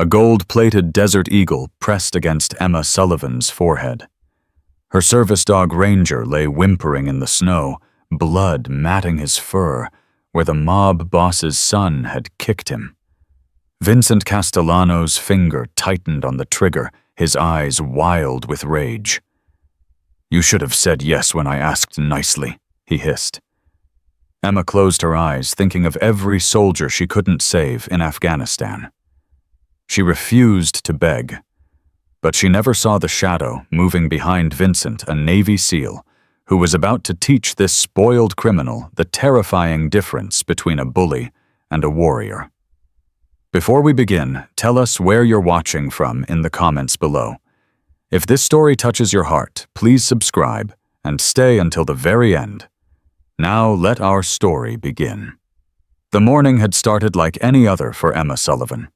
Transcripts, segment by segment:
A gold-plated desert eagle pressed against Emma Sullivan's forehead. Her service dog Ranger lay whimpering in the snow, blood matting his fur, where the mob boss's son had kicked him. Vincent Castellano's finger tightened on the trigger, his eyes wild with rage. "You should have said yes when I asked nicely," he hissed. Emma closed her eyes, thinking of every soldier she couldn't save in Afghanistan. She refused to beg, but she never saw the shadow moving behind Vincent, a Navy SEAL, who was about to teach this spoiled criminal the terrifying difference between a bully and a warrior. Before we begin, tell us where you're watching from in the comments below. If this story touches your heart, please subscribe and stay until the very end. Now let our story begin. The morning had started like any other for Emma Sullivan.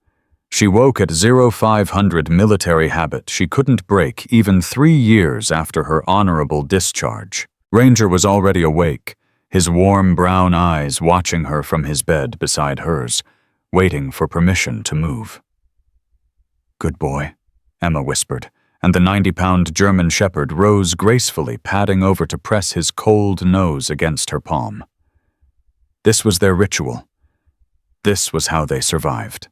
She woke at 0500 military habit she couldn't break even 3 years after her honorable discharge. Ranger was already awake, his warm brown eyes watching her from his bed beside hers, waiting for permission to move. "Good boy," Emma whispered, and the 90-pound German shepherd rose gracefully, padding over to press his cold nose against her palm. This was their ritual. This was how they survived.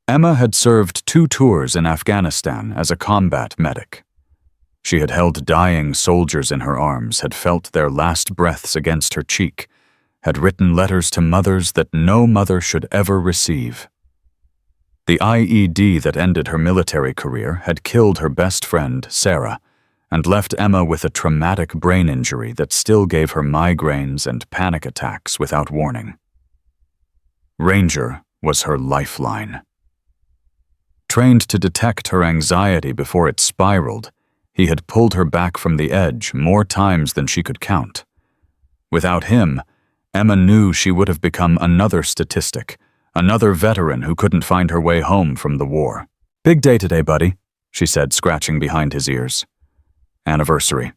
Emma had served 2 tours in Afghanistan as a combat medic. She had held dying soldiers in her arms, had felt their last breaths against her cheek, had written letters to mothers that no mother should ever receive. The IED that ended her military career had killed her best friend, Sarah, and left Emma with a traumatic brain injury that still gave her migraines and panic attacks without warning. Ranger was her lifeline. Trained to detect her anxiety before it spiraled, he had pulled her back from the edge more times than she could count. Without him, Emma knew she would have become another statistic, another veteran who couldn't find her way home from the war. "Big day today, buddy," she said, scratching behind his ears. "Anniversary."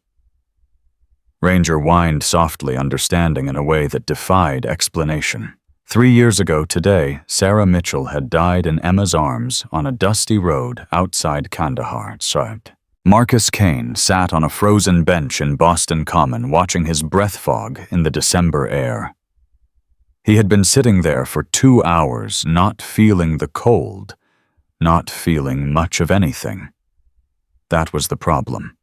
Ranger whined softly, understanding in a way that defied explanation. 3 years ago today, Sarah Mitchell had died in Emma's arms on a dusty road outside Kandahar. Marcus Kane sat on a frozen bench in Boston Common watching his breath fog in the December air. He had been sitting there for 2 hours, not feeling the cold, not feeling much of anything. That was the problem.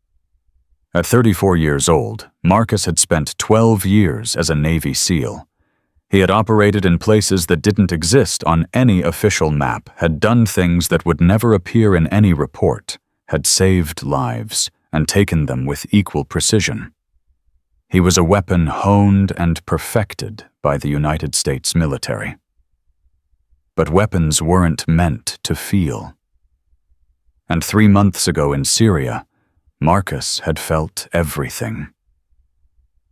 At 34 years old, Marcus had spent 12 years as a Navy SEAL. He had operated in places that didn't exist on any official map, had done things that would never appear in any report, had saved lives, and taken them with equal precision. He was a weapon honed and perfected by the United States military. But weapons weren't meant to feel. And 3 months ago in Syria, Marcus had felt everything.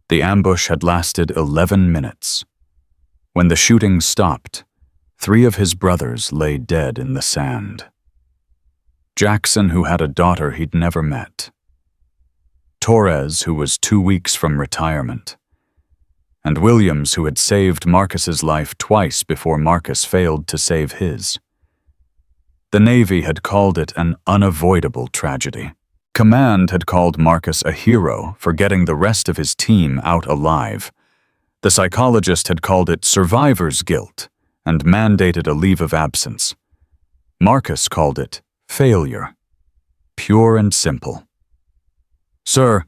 The ambush had lasted 11 minutes. When the shooting stopped, 3 of his brothers lay dead in the sand. Jackson, who had a daughter he'd never met. Torres, who was 2 weeks from retirement. And Williams, who had saved Marcus's life twice before Marcus failed to save his. The Navy had called it an unavoidable tragedy. Command had called Marcus a hero for getting the rest of his team out alive. The psychologist had called it survivor's guilt and mandated a leave of absence. Marcus called it failure. Pure and simple. "Sir,"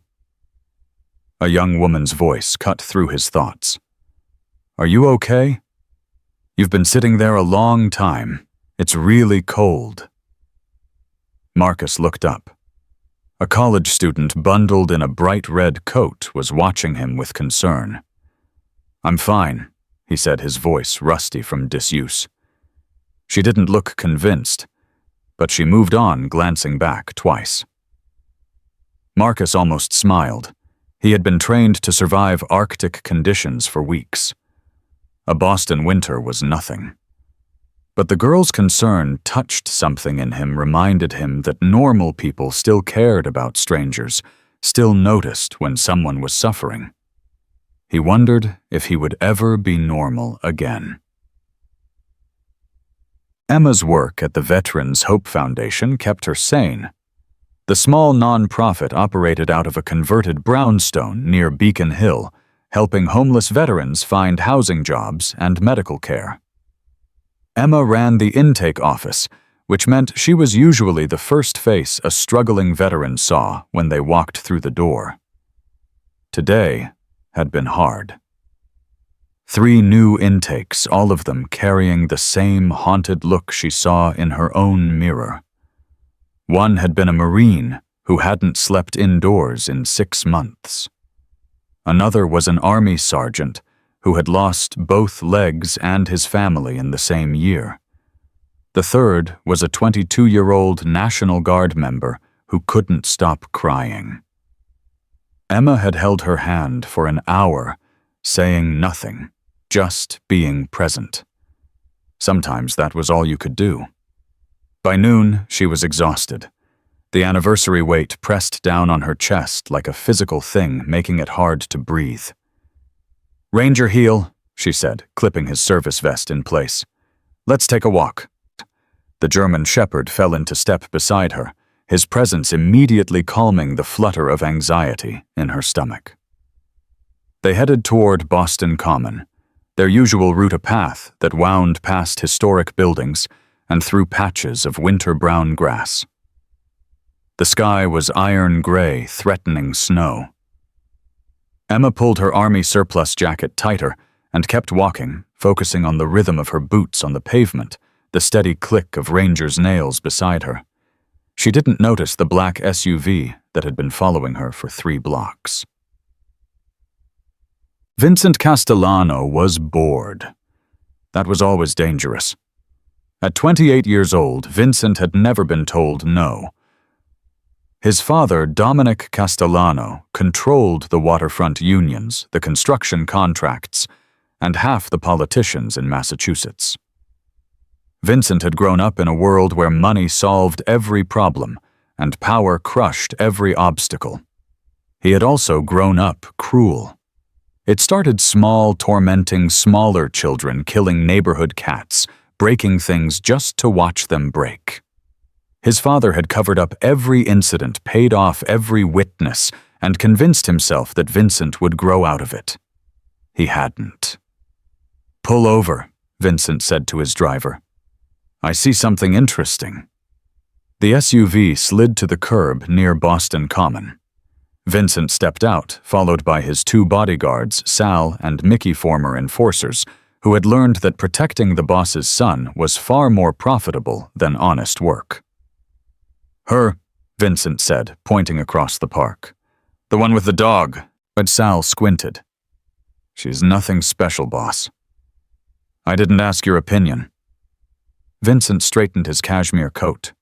a young woman's voice cut through his thoughts. "Are you okay? You've been sitting there a long time. It's really cold." Marcus looked up. A college student bundled in a bright red coat was watching him with concern. "I'm fine," he said, his voice rusty from disuse. She didn't look convinced, but she moved on, glancing back twice. Marcus almost smiled. He had been trained to survive Arctic conditions for weeks. A Boston winter was nothing. But the girl's concern touched something in him, reminded him that normal people still cared about strangers, still noticed when someone was suffering. He wondered if he would ever be normal again. Emma's work at the Veterans Hope Foundation kept her sane. The small non-profit operated out of a converted brownstone near Beacon Hill, helping homeless veterans find housing jobs and medical care. Emma ran the intake office, which meant she was usually the first face a struggling veteran saw when they walked through the door. Today had been hard. 3 new intakes, all of them carrying the same haunted look she saw in her own mirror. One had been a Marine who hadn't slept indoors in 6 months. Another was an Army sergeant who had lost both legs and his family in the same year. The third was a 22-year-old National Guard member who couldn't stop crying. Emma had held her hand for an hour, saying nothing, just being present. Sometimes that was all you could do. By noon, she was exhausted. The anniversary weight pressed down on her chest like a physical thing, making it hard to breathe. "Ranger heel," she said, clipping his service vest in place. "Let's take a walk." The German shepherd fell into step beside her, his presence immediately calming the flutter of anxiety in her stomach. They headed toward Boston Common, their usual route a path that wound past historic buildings and through patches of winter-brown grass. The sky was iron gray, threatening snow. Emma pulled her army surplus jacket tighter and kept walking, focusing on the rhythm of her boots on the pavement, the steady click of Ranger's nails beside her. She didn't notice the black SUV that had been following her for 3 blocks. Vincent Castellano was bored. That was always dangerous. At 28 years old, Vincent had never been told no. His father, Dominic Castellano, controlled the waterfront unions, the construction contracts, and half the politicians in Massachusetts. Vincent had grown up in a world where money solved every problem and power crushed every obstacle. He had also grown up cruel. It started small, tormenting smaller children, killing neighborhood cats, breaking things just to watch them break. His father had covered up every incident, paid off every witness, and convinced himself that Vincent would grow out of it. He hadn't. "Pull over," Vincent said to his driver. "I see something interesting." The SUV slid to the curb near Boston Common. Vincent stepped out, followed by his 2 bodyguards, Sal and Mickey, former enforcers, who had learned that protecting the boss's son was far more profitable than honest work. "Her," Vincent said, pointing across the park. "The one with the dog," but Sal squinted. "She's nothing special, boss." "I didn't ask your opinion." Vincent straightened his cashmere coat.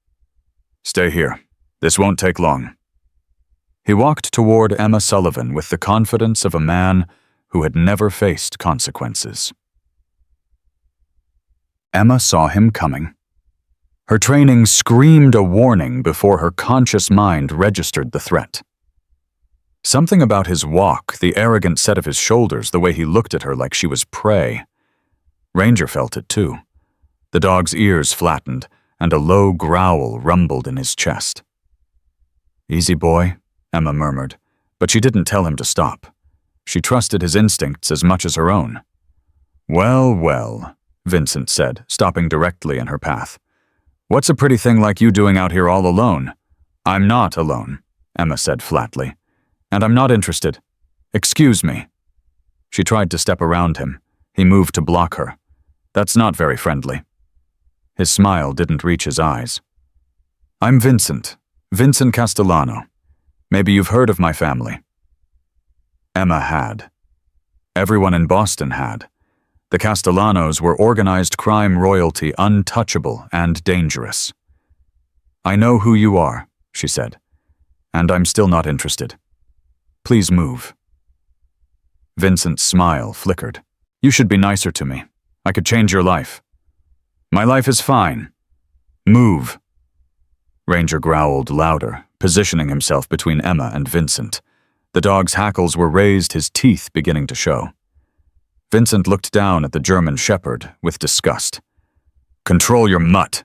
"Stay here. This won't take long." He walked toward Emma Sullivan with the confidence of a man who had never faced consequences. Emma saw him coming. Her training screamed a warning before her conscious mind registered the threat. Something about his walk, the arrogant set of his shoulders, the way he looked at her like she was prey. Ranger felt it too. The dog's ears flattened, and a low growl rumbled in his chest. "Easy, boy," Emma murmured, but she didn't tell him to stop. She trusted his instincts as much as her own. "Well, well," Vincent said, stopping directly in her path. "What's a pretty thing like you doing out here all alone?" "I'm not alone," Emma said flatly. "And I'm not interested. Excuse me." She tried to step around him. He moved to block her. "That's not very friendly." His smile didn't reach his eyes. "I'm Vincent Castellano. Maybe you've heard of my family." Emma had. Everyone in Boston had. The Castellanos were organized crime royalty, untouchable and dangerous. "I know who you are," she said, "and I'm still not interested. Please move." Vincent's smile flickered. "You should be nicer to me. I could change your life." "My life is fine. Move." Ranger growled louder, positioning himself between Emma and Vincent. The dog's hackles were raised, his teeth beginning to show. Vincent looked down at the German shepherd with disgust. Control your mutt.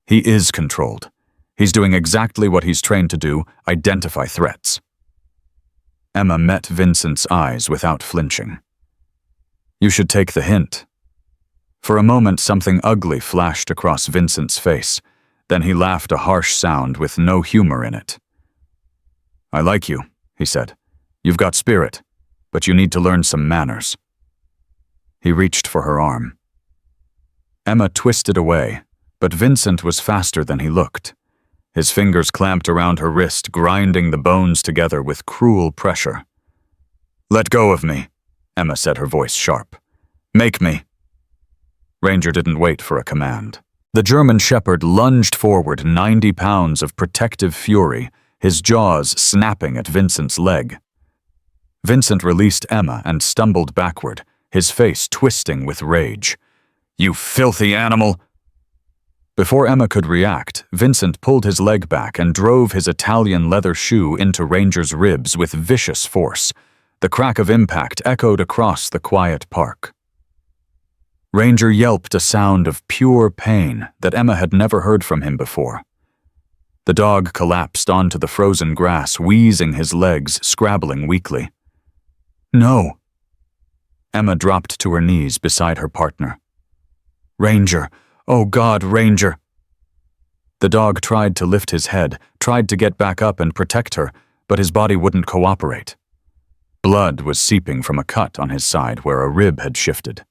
He is controlled. He's doing exactly what he's trained to do, identify threats. Emma met Vincent's eyes without flinching. You should take the hint. For a moment, something ugly flashed across Vincent's face. Then he laughed a harsh sound with no humor in it. I like you, he said. You've got spirit, but you need to learn some manners. He reached for her arm. Emma twisted away, but Vincent was faster than he looked. His fingers clamped around her wrist, grinding the bones together with cruel pressure. Let go of me, Emma said, her voice sharp. Make me. Ranger didn't wait for a command. The German shepherd lunged forward 90 pounds of protective fury, his jaws snapping at Vincent's leg. Vincent released Emma and stumbled backward, his face twisting with rage. You filthy animal! Before Emma could react, Vincent pulled his leg back and drove his Italian leather shoe into Ranger's ribs with vicious force. The crack of impact echoed across the quiet park. Ranger yelped a sound of pure pain that Emma had never heard from him before. The dog collapsed onto the frozen grass, wheezing his legs, scrabbling weakly. No. Emma dropped to her knees beside her partner. Ranger! Oh God, Ranger! The dog tried to lift his head, tried to get back up and protect her, but his body wouldn't cooperate. Blood was seeping from a cut on his side where a rib had shifted.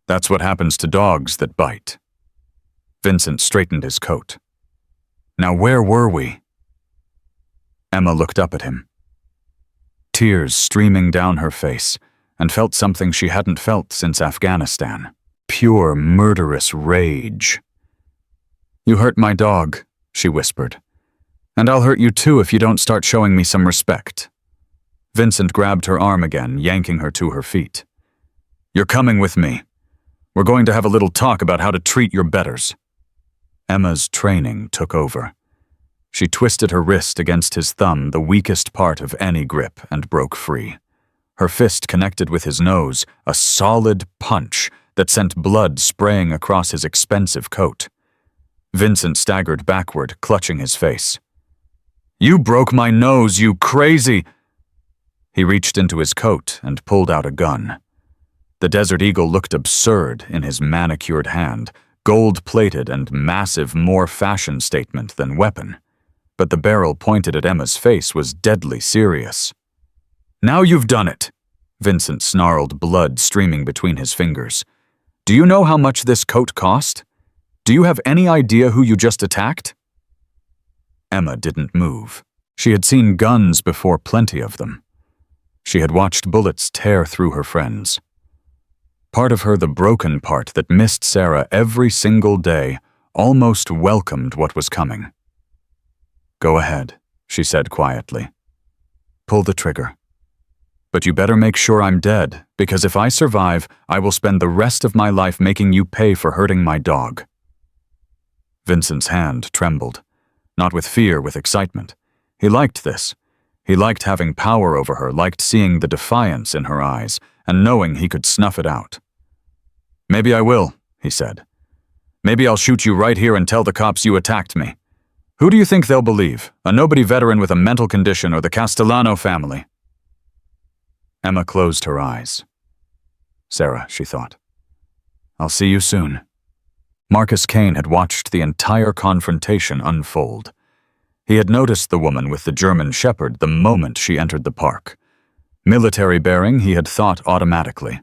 That's what happens to dogs that bite. Vincent straightened his coat. Now where were we? Emma looked up at him. Tears streaming down her face, and felt something she hadn't felt since Afghanistan. Pure, murderous rage. You hurt my dog, she whispered. And I'll hurt you too if you don't start showing me some respect. Vincent grabbed her arm again, yanking her to her feet. You're coming with me. We're going to have a little talk about how to treat your betters. Emma's training took over. She twisted her wrist against his thumb, the weakest part of any grip, and broke free. Her fist connected with his nose, a solid punch that sent blood spraying across his expensive coat. Vincent staggered backward, clutching his face. You broke my nose, you crazy! He reached into his coat and pulled out a gun. The Desert Eagle looked absurd in his manicured hand, gold-plated and massive, more fashion statement than weapon. But the barrel pointed at Emma's face was deadly serious. Now you've done it, Vincent snarled, blood streaming between his fingers. Do you know how much this coat cost? Do you have any idea who you just attacked? Emma didn't move. She had seen guns before, plenty of them. She had watched bullets tear through her friends. Part of her, the broken part that missed Sarah every single day, almost welcomed what was coming. Go ahead, she said quietly. Pull the trigger. But you better make sure I'm dead, because if I survive, I will spend the rest of my life making you pay for hurting my dog. Vincent's hand trembled, not with fear, with excitement. He liked this. He liked having power over her, liked seeing the defiance in her eyes, and knowing he could snuff it out. Maybe I will, he said. Maybe I'll shoot you right here and tell the cops you attacked me. Who do you think they'll believe? A nobody veteran with a mental condition or the Castellano family? Emma closed her eyes. Sarah, she thought. I'll see you soon. Marcus Kane had watched the entire confrontation unfold. He had noticed the woman with the German shepherd the moment she entered the park. Military bearing, he had thought automatically.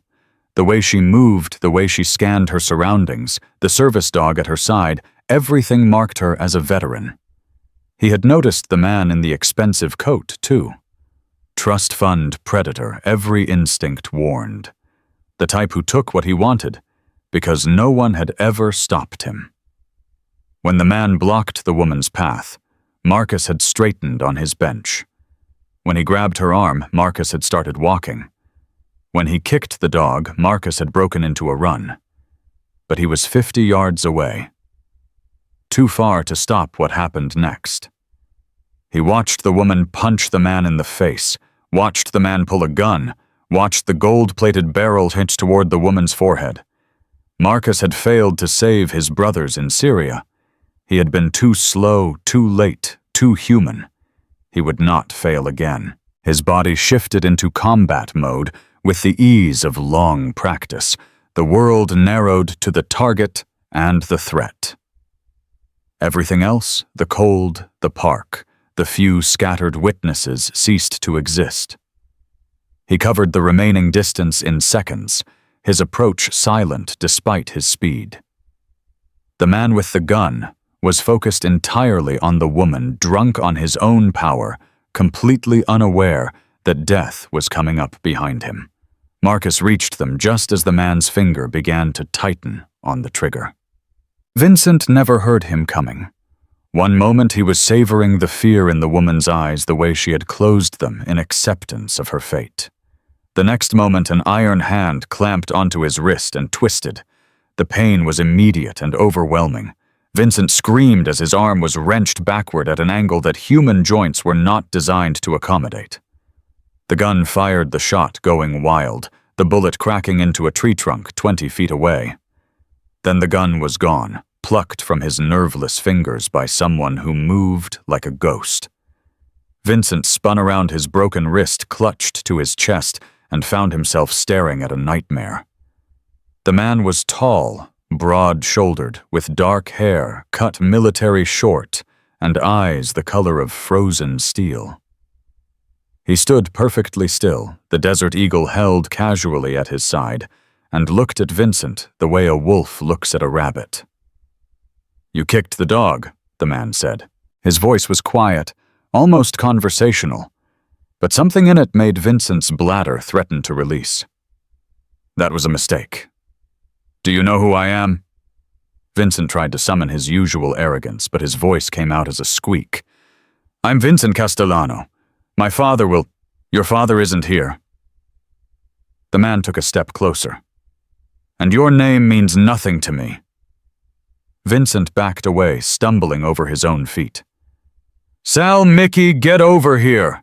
The way she moved, the way she scanned her surroundings, the service dog at her side, everything marked her as a veteran. He had noticed the man in the expensive coat, too. Trust fund predator, every instinct warned. The type who took what he wanted, because no one had ever stopped him. When the man blocked the woman's path, Marcus had straightened on his bench. When he grabbed her arm, Marcus had started walking. When he kicked the dog, Marcus had broken into a run. But he was 50 yards away. Too far to stop what happened next. He watched the woman punch the man in the face, watched the man pull a gun, watched the gold-plated barrel hitch toward the woman's forehead. Marcus had failed to save his brothers in Syria. He had been too slow, too late, too human. He would not fail again. His body shifted into combat mode with the ease of long practice. The world narrowed to the target and the threat. Everything else, the cold, the park, the few scattered witnesses, ceased to exist. He covered the remaining distance in seconds, his approach silent despite his speed. The man with the gun was focused entirely on the woman, drunk on his own power, completely unaware that death was coming up behind him. Marcus reached them just as the man's finger began to tighten on the trigger. Vincent never heard him coming. One moment he was savoring the fear in the woman's eyes the way she had closed them in acceptance of her fate. The next moment an iron hand clamped onto his wrist and twisted. The pain was immediate and overwhelming. Vincent screamed as his arm was wrenched backward at an angle that human joints were not designed to accommodate. The gun fired the shot, going wild, the bullet cracking into a tree trunk 20 feet away. Then the gun was gone, plucked from his nerveless fingers by someone who moved like a ghost. Vincent spun around, his broken wrist clutched to his chest, and found himself staring at a nightmare. The man was tall, broad-shouldered, with dark hair cut military short, and eyes the color of frozen steel. He stood perfectly still, the Desert Eagle held casually at his side, and looked at Vincent the way a wolf looks at a rabbit. "You kicked the dog," the man said. His voice was quiet, almost conversational, but something in it made Vincent's bladder threaten to release. "That was a mistake. Do you know who I am?" Vincent tried to summon his usual arrogance, but his voice came out as a squeak. "I'm Vincent Castellano. My father will— Your father isn't here." The man took a step closer. "And your name means nothing to me." Vincent backed away, stumbling over his own feet. "Sal, Mickey, get over here!"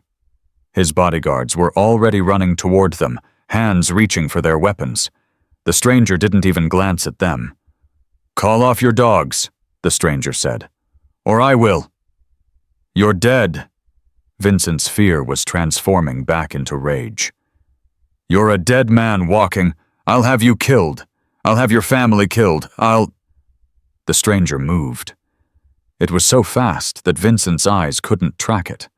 His bodyguards were already running toward them, hands reaching for their weapons. The stranger didn't even glance at them. "Call off your dogs," the stranger said, "or I will." "You're dead." Vincent's fear was transforming back into rage. "You're a dead man walking. I'll have you killed. I'll have your family killed. The stranger moved. It was so fast that Vincent's eyes couldn't track it.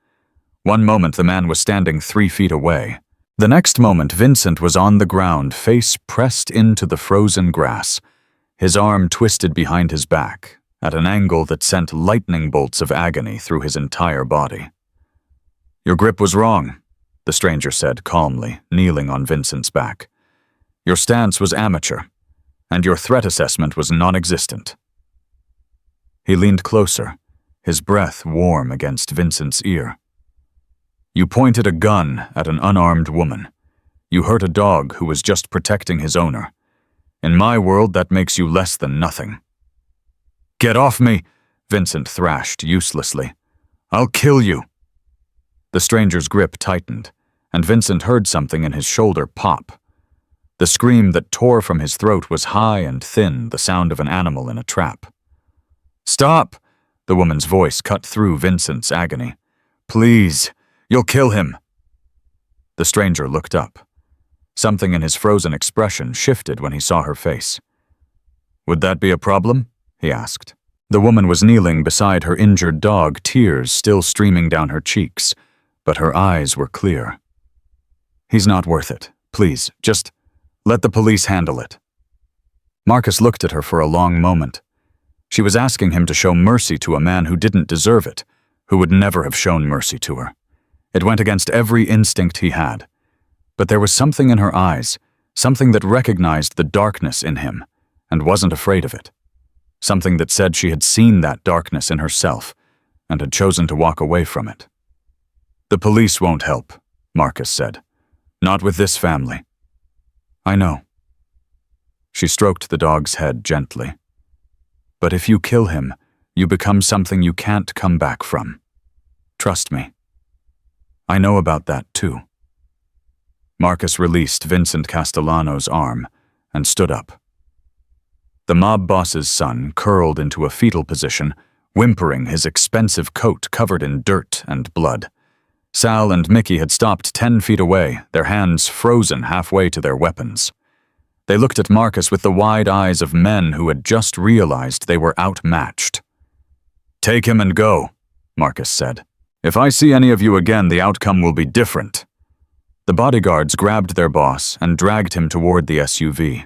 One moment the man was standing 3 feet away. The next moment Vincent was on the ground, face pressed into the frozen grass, his arm twisted behind his back, at an angle that sent lightning bolts of agony through his entire body. "Your grip was wrong," the stranger said calmly, kneeling on Vincent's back. "Your stance was amateur, and your threat assessment was non-existent." He leaned closer, his breath warm against Vincent's ear. "You pointed a gun at an unarmed woman. You hurt a dog who was just protecting his owner. In my world, that makes you less than nothing." "Get off me!" Vincent thrashed uselessly. "I'll kill you!" The stranger's grip tightened, and Vincent heard something in his shoulder pop. The scream that tore from his throat was high and thin, the sound of an animal in a trap. "Stop!" The woman's voice cut through Vincent's agony. "Please, you'll kill him." The stranger looked up. Something in his frozen expression shifted when he saw her face. "Would that be a problem?" he asked. The woman was kneeling beside her injured dog, tears still streaming down her cheeks, but her eyes were clear. "He's not worth it. Please, just let the police handle it." Marcus looked at her for a long moment. She was asking him to show mercy to a man who didn't deserve it, who would never have shown mercy to her. It went against every instinct he had. But there was something in her eyes, something that recognized the darkness in him, and wasn't afraid of it. Something that said she had seen that darkness in herself, and had chosen to walk away from it. "The police won't help," Marcus said. "Not with this family." "I know." She stroked the dog's head gently. "But if you kill him, you become something you can't come back from. Trust me. I know about that too." Marcus released Vincent Castellano's arm and stood up. The mob boss's son curled into a fetal position, whimpering, his expensive coat covered in dirt and blood. Sal and Mickey had stopped 10 feet away, their hands frozen halfway to their weapons. They looked at Marcus with the wide eyes of men who had just realized they were outmatched. "Take him and go," Marcus said. "If I see any of you again, the outcome will be different." The bodyguards grabbed their boss and dragged him toward the SUV.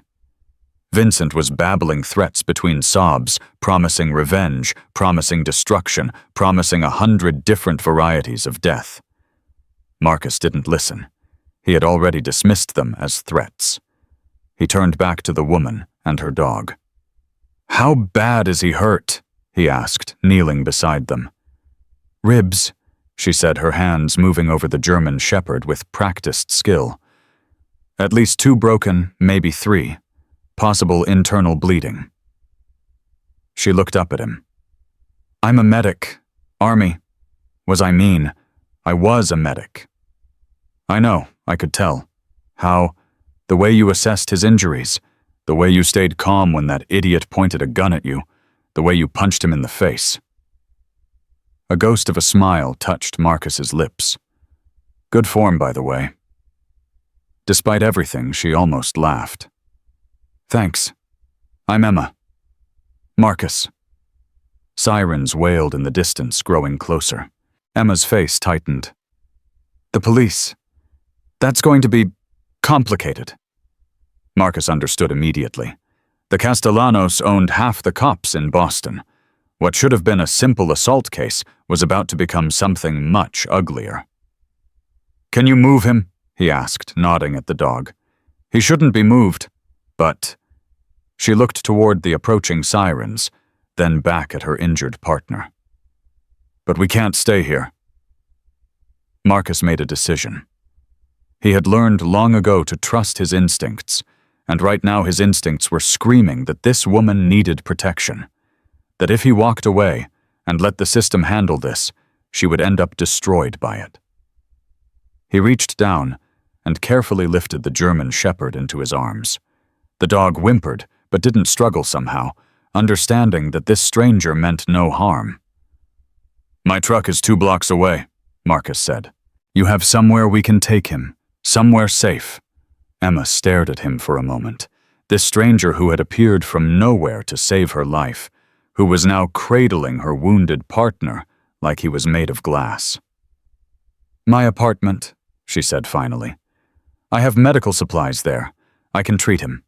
Vincent was babbling threats between sobs, promising revenge, promising destruction, promising 100 different varieties of death. Marcus didn't listen. He had already dismissed them as threats. He turned back to the woman and her dog. "How bad is he hurt?" he asked, kneeling beside them. "Ribs," she said, her hands moving over the German shepherd with practiced skill. "At least 2 broken, maybe 3. Possible internal bleeding." She looked up at him. "I'm a medic. Army. Was I mean? I was a medic." "I know, I could tell. How? The way you assessed his injuries, the way you stayed calm when that idiot pointed a gun at you, the way you punched him in the face." A ghost of a smile touched Marcus's lips. Good form, by the way. Despite everything, she almost laughed. "Thanks. I'm Emma. Marcus." Sirens wailed in the distance, growing closer. Emma's face tightened. "The police. That's going to be complicated." Marcus understood immediately. The Castellanos owned half the cops in Boston. What should have been a simple assault case was about to become something much uglier. "Can you move him?" he asked, nodding at the dog. "He shouldn't be moved, but—" She looked toward the approaching sirens, then back at her injured partner. "But we can't stay here." Marcus made a decision. He had learned long ago to trust his instincts, and right now his instincts were screaming that this woman needed protection, that if he walked away and let the system handle this, she would end up destroyed by it. He reached down and carefully lifted the German shepherd into his arms. The dog whimpered, but didn't struggle somehow, understanding that this stranger meant no harm. "My truck is 2 blocks away," Marcus said. "You have somewhere we can take him, somewhere safe." Emma stared at him for a moment. This stranger who had appeared from nowhere to save her life, who was now cradling her wounded partner like he was made of glass. "My apartment," she said finally. "I have medical supplies there. I can treat him."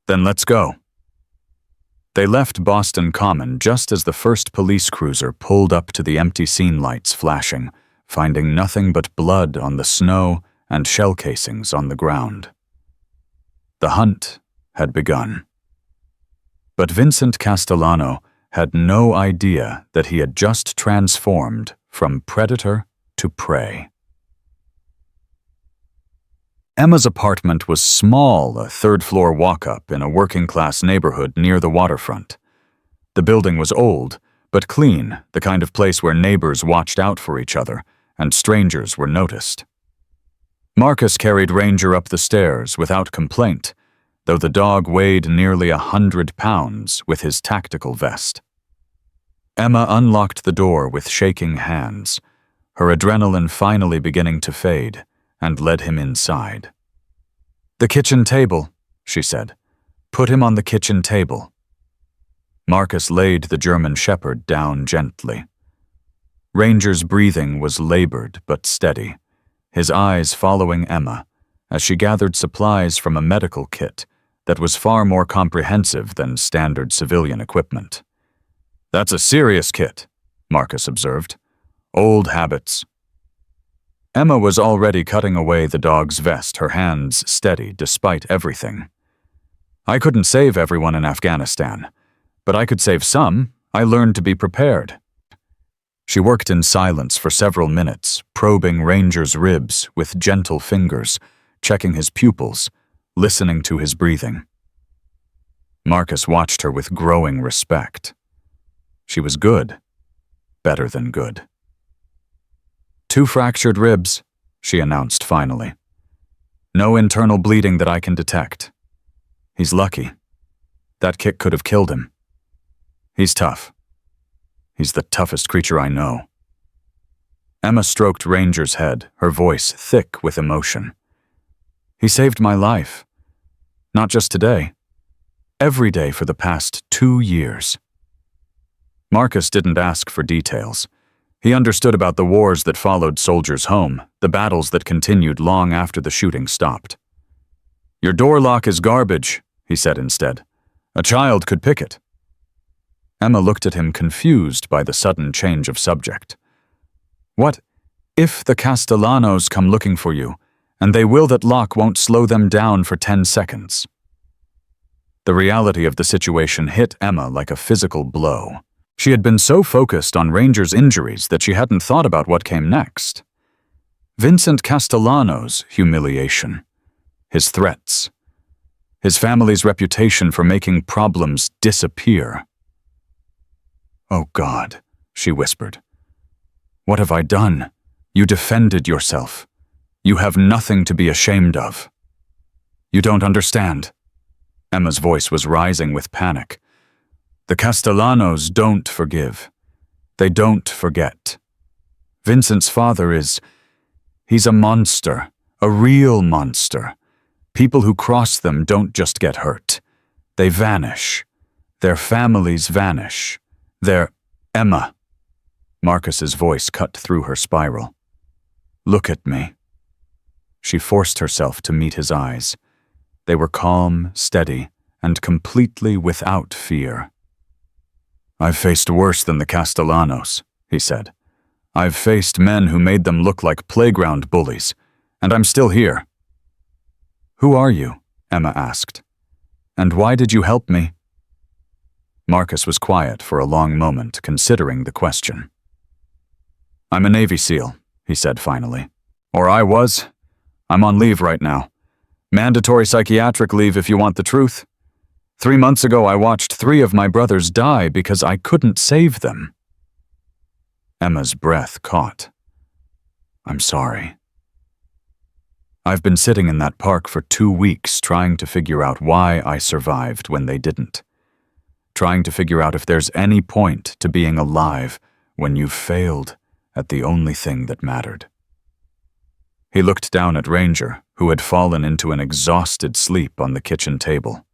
"Then let's go." They left Boston Common just as the first police cruiser pulled up to the empty scene lights flashing, finding nothing but blood on the snow and shell casings on the ground. The hunt had begun. But Vincent Castellano had no idea that he had just transformed from predator to prey. Emma's apartment was small, a 3rd-floor walk-up in a working-class neighborhood near the waterfront. The building was old, but clean, the kind of place where neighbors watched out for each other, and strangers were noticed. Marcus carried Ranger up the stairs without complaint, though the dog weighed nearly 100 pounds with his tactical vest. Emma unlocked the door with shaking hands, her adrenaline finally beginning to fade, and led him inside. "The kitchen table," she said. "Put him on the kitchen table." Marcus laid the German shepherd down gently. Ranger's breathing was labored but steady, his eyes following Emma as she gathered supplies from a medical kit that was far more comprehensive than standard civilian equipment. "That's a serious kit," Marcus observed. "Old habits." Emma was already cutting away the dog's vest, her hands steady despite everything. "I couldn't save everyone in Afghanistan, but I could save some. I learned to be prepared." She worked in silence for several minutes, probing Ranger's ribs with gentle fingers, checking his pupils, listening to his breathing. Marcus watched her with growing respect. She was good, better than good. "2 fractured ribs," she announced finally. "No internal bleeding that I can detect. He's lucky. That kick could have killed him. He's tough. He's the toughest creature I know. Emma stroked Ranger's head, her voice thick with emotion. He saved my life. Not just today. Every day for the past 2 years. Marcus didn't ask for details. He understood about the wars that followed soldiers home, the battles that continued long after the shooting stopped. Your door lock is garbage, he said instead. A child could pick it. Emma looked at him confused by the sudden change of subject. What if the Castellanos come looking for you, and they will that lock won't slow them down for 10 seconds? The reality of the situation hit Emma like a physical blow. She had been so focused on Ranger's injuries that she hadn't thought about what came next. Vincent Castellano's humiliation, his threats, his family's reputation for making problems disappear. "Oh God," she whispered. "What have I done? You defended yourself. You have nothing to be ashamed of." "You don't understand." Emma's voice was rising with panic. "The Castellanos don't forgive. They don't forget. Vincent's father he's a monster, a real monster. People who cross them don't just get hurt. They vanish. Their families vanish. Emma." Marcus's voice cut through her spiral. "Look at me." She forced herself to meet his eyes. They were calm, steady, and completely without fear. "I've faced worse than the Castellanos," he said. "I've faced men who made them look like playground bullies, and I'm still here." "Who are you?" Emma asked. "And why did you help me?" Marcus was quiet for a long moment, considering the question. "I'm a Navy SEAL," he said finally. "Or I was. I'm on leave right now. Mandatory psychiatric leave if you want the truth. 3 months ago I watched 3 of my brothers die because I couldn't save them." Emma's breath caught. "I'm sorry." "I've been sitting in that park for 2 weeks trying to figure out why I survived when they didn't. Trying to figure out if there's any point to being alive when you've failed at the only thing that mattered." He looked down at Ranger, who had fallen into an exhausted sleep on the kitchen table.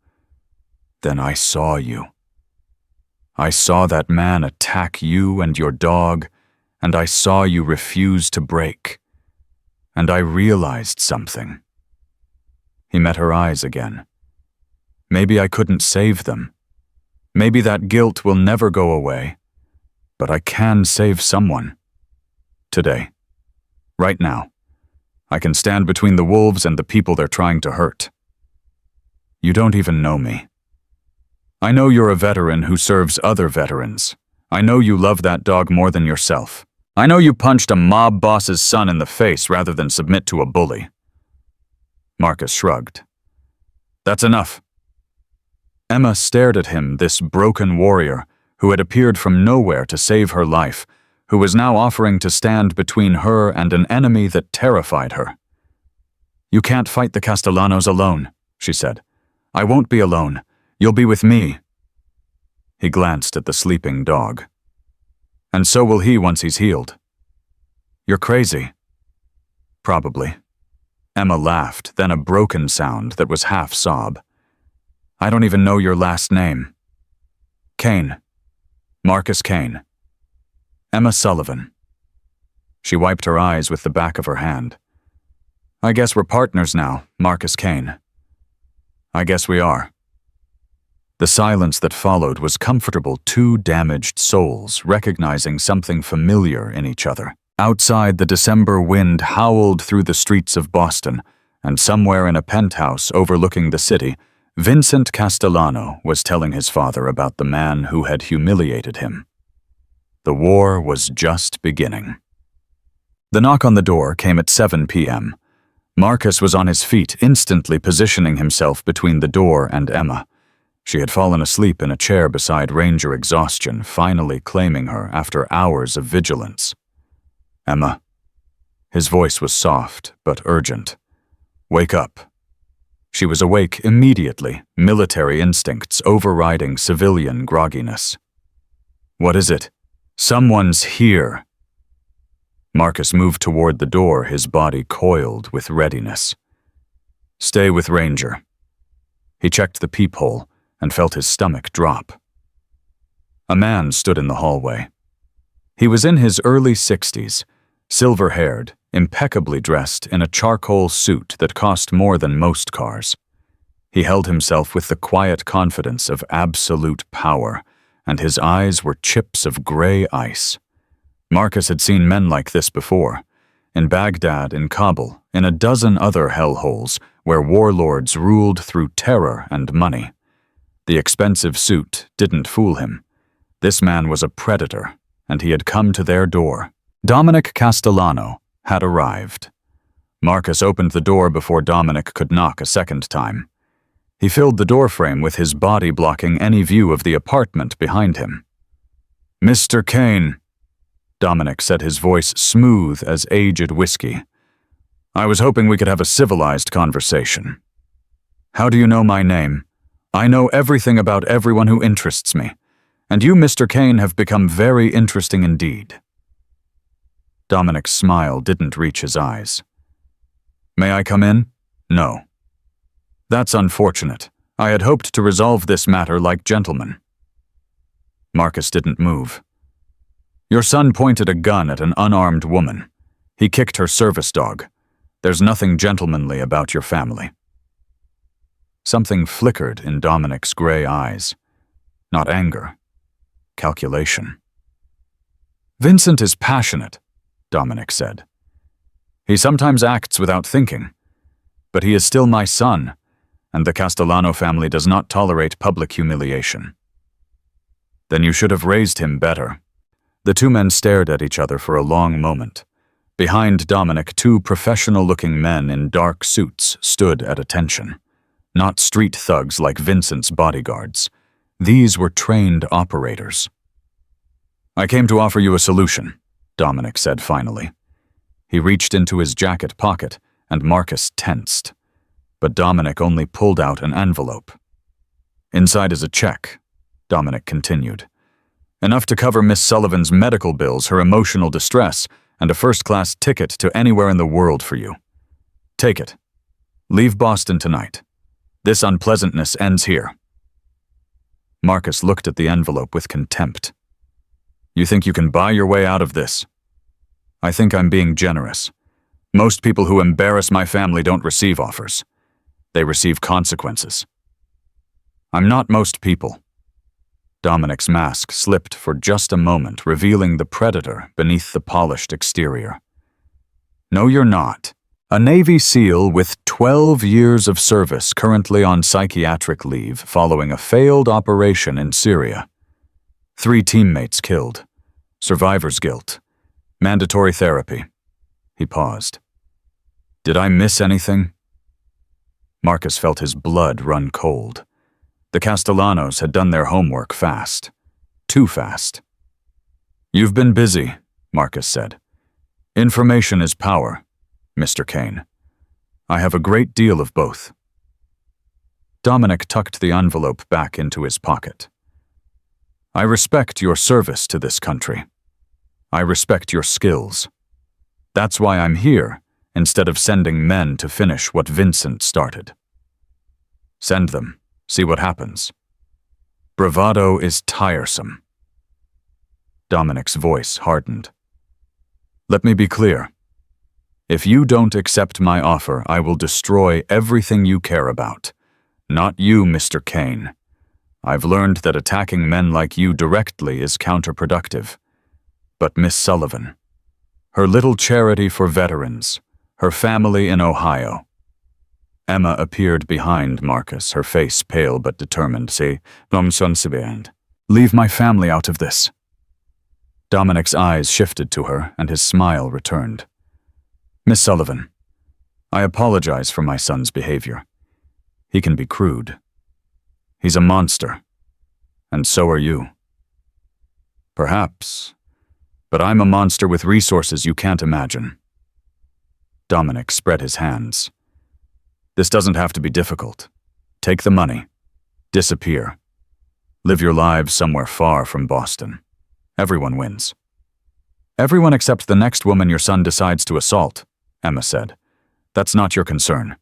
"Then I saw you. I saw that man attack you and your dog, and I saw you refuse to break. And I realized something." He met her eyes again. "Maybe I couldn't save them. Maybe that guilt will never go away. But I can save someone. Today. Right now. I can stand between the wolves and the people they're trying to hurt. You don't even know me. I know you're a veteran who serves other veterans. I know you love that dog more than yourself. I know you punched a mob boss's son in the face rather than submit to a bully." Marcus shrugged. "That's enough." Emma stared at him, this broken warrior who had appeared from nowhere to save her life, who was now offering to stand between her and an enemy that terrified her. "You can't fight the Castellanos alone," she said. "I won't be alone. You'll be with me." He glanced at the sleeping dog. "And so will he once he's healed." "You're crazy." "Probably." Emma laughed, then a broken sound that was half sob. "I don't even know your last name." "Kane. Marcus Kane. Emma Sullivan." She wiped her eyes with the back of her hand. "I guess we're partners now, Marcus Kane." "I guess we are." The silence that followed was comfortable, 2 damaged souls recognizing something familiar in each other. Outside, the December wind howled through the streets of Boston, and somewhere in a penthouse overlooking the city, Vincent Castellano was telling his father about the man who had humiliated him. The war was just beginning. The knock on the door came at 7 p.m. Marcus was on his feet, instantly positioning himself between the door and Emma. She had fallen asleep in a chair beside Ranger, exhaustion finally claiming her after hours of vigilance. "Emma." His voice was soft but urgent. "Wake up." She was awake immediately, military instincts overriding civilian grogginess. "What is it? Someone's here." Marcus moved toward the door, his body coiled with readiness. "Stay with Ranger." He checked the peephole and felt his stomach drop. A man stood in the hallway. He was in his early 60s, silver-haired, impeccably dressed in a charcoal suit that cost more than most cars. He held himself with the quiet confidence of absolute power, and his eyes were chips of gray ice. Marcus had seen men like this before, in Baghdad, in Kabul, in a dozen other hellholes where warlords ruled through terror and money. The expensive suit didn't fool him. This man was a predator, and he had come to their door. Dominic Castellano had arrived. Marcus opened the door before Dominic could knock a second time. He filled the doorframe with his body blocking any view of the apartment behind him. "Mr. Kane," Dominic said, his voice smooth as aged whiskey. "I was hoping we could have a civilized conversation. How do you know my name? I know everything about everyone who interests me. And you, Mr. Kane, have become very interesting indeed." Dominic's smile didn't reach his eyes. "May I come in?" "No." "That's unfortunate. I had hoped to resolve this matter like gentlemen." Marcus didn't move. "Your son pointed a gun at an unarmed woman. He kicked her service dog. There's nothing gentlemanly about your family." Something flickered in Dominic's gray eyes. Not anger. Calculation. "Vincent is passionate," Dominic said. "He sometimes acts without thinking. But he is still my son, and the Castellano family does not tolerate public humiliation." "Then you should have raised him better." The two men stared at each other for a long moment. Behind Dominic, two professional-looking men in dark suits stood at attention. Not street thugs like Vincent's bodyguards. These were trained operators. "I came to offer you a solution," Dominic said finally. He reached into his jacket pocket, and Marcus tensed. But Dominic only pulled out an envelope. "Inside is a check," Dominic continued. "Enough to cover Miss Sullivan's medical bills, her emotional distress, and a first-class ticket to anywhere in the world for you. Take it. Leave Boston tonight. This unpleasantness ends here." Marcus looked at the envelope with contempt. "You think you can buy your way out of this?" "I think I'm being generous. Most people who embarrass my family don't receive offers. They receive consequences." "I'm not most people." Dominic's mask slipped for just a moment, revealing the predator beneath the polished exterior. "No, you're not. A Navy SEAL with 12 years of service, currently on psychiatric leave following a failed operation in Syria. 3 teammates killed. Survivor's guilt. Mandatory therapy." He paused. "Did I miss anything?" Marcus felt his blood run cold. The Castellanos had done their homework fast. Too fast. "You've been busy," Marcus said. "Information is power, Mr. Kane. I have a great deal of both." Dominic tucked the envelope back into his pocket. "I respect your service to this country. I respect your skills. That's why I'm here, instead of sending men to finish what Vincent started. Send them. See what happens. Bravado is tiresome." Dominic's voice hardened. "Let me be clear. If you don't accept my offer, I will destroy everything you care about. Not you, Mr. Kane. I've learned that attacking men like you directly is counterproductive. But Miss Sullivan, her little charity for veterans, her family in Ohio." Emma appeared behind Marcus, her face pale but determined. "Leave my family out of this." Dominic's eyes shifted to her, and his smile returned. "Miss Sullivan, I apologize for my son's behavior. He can be crude. He's a monster, and so are you. Perhaps, but I'm a monster with resources you can't imagine." Dominic spread his hands. This doesn't have to be difficult. Take the money. Disappear. Live your lives somewhere far from Boston. Everyone wins. Everyone except the next woman your son decides to assault, Emma said. That's not your concern.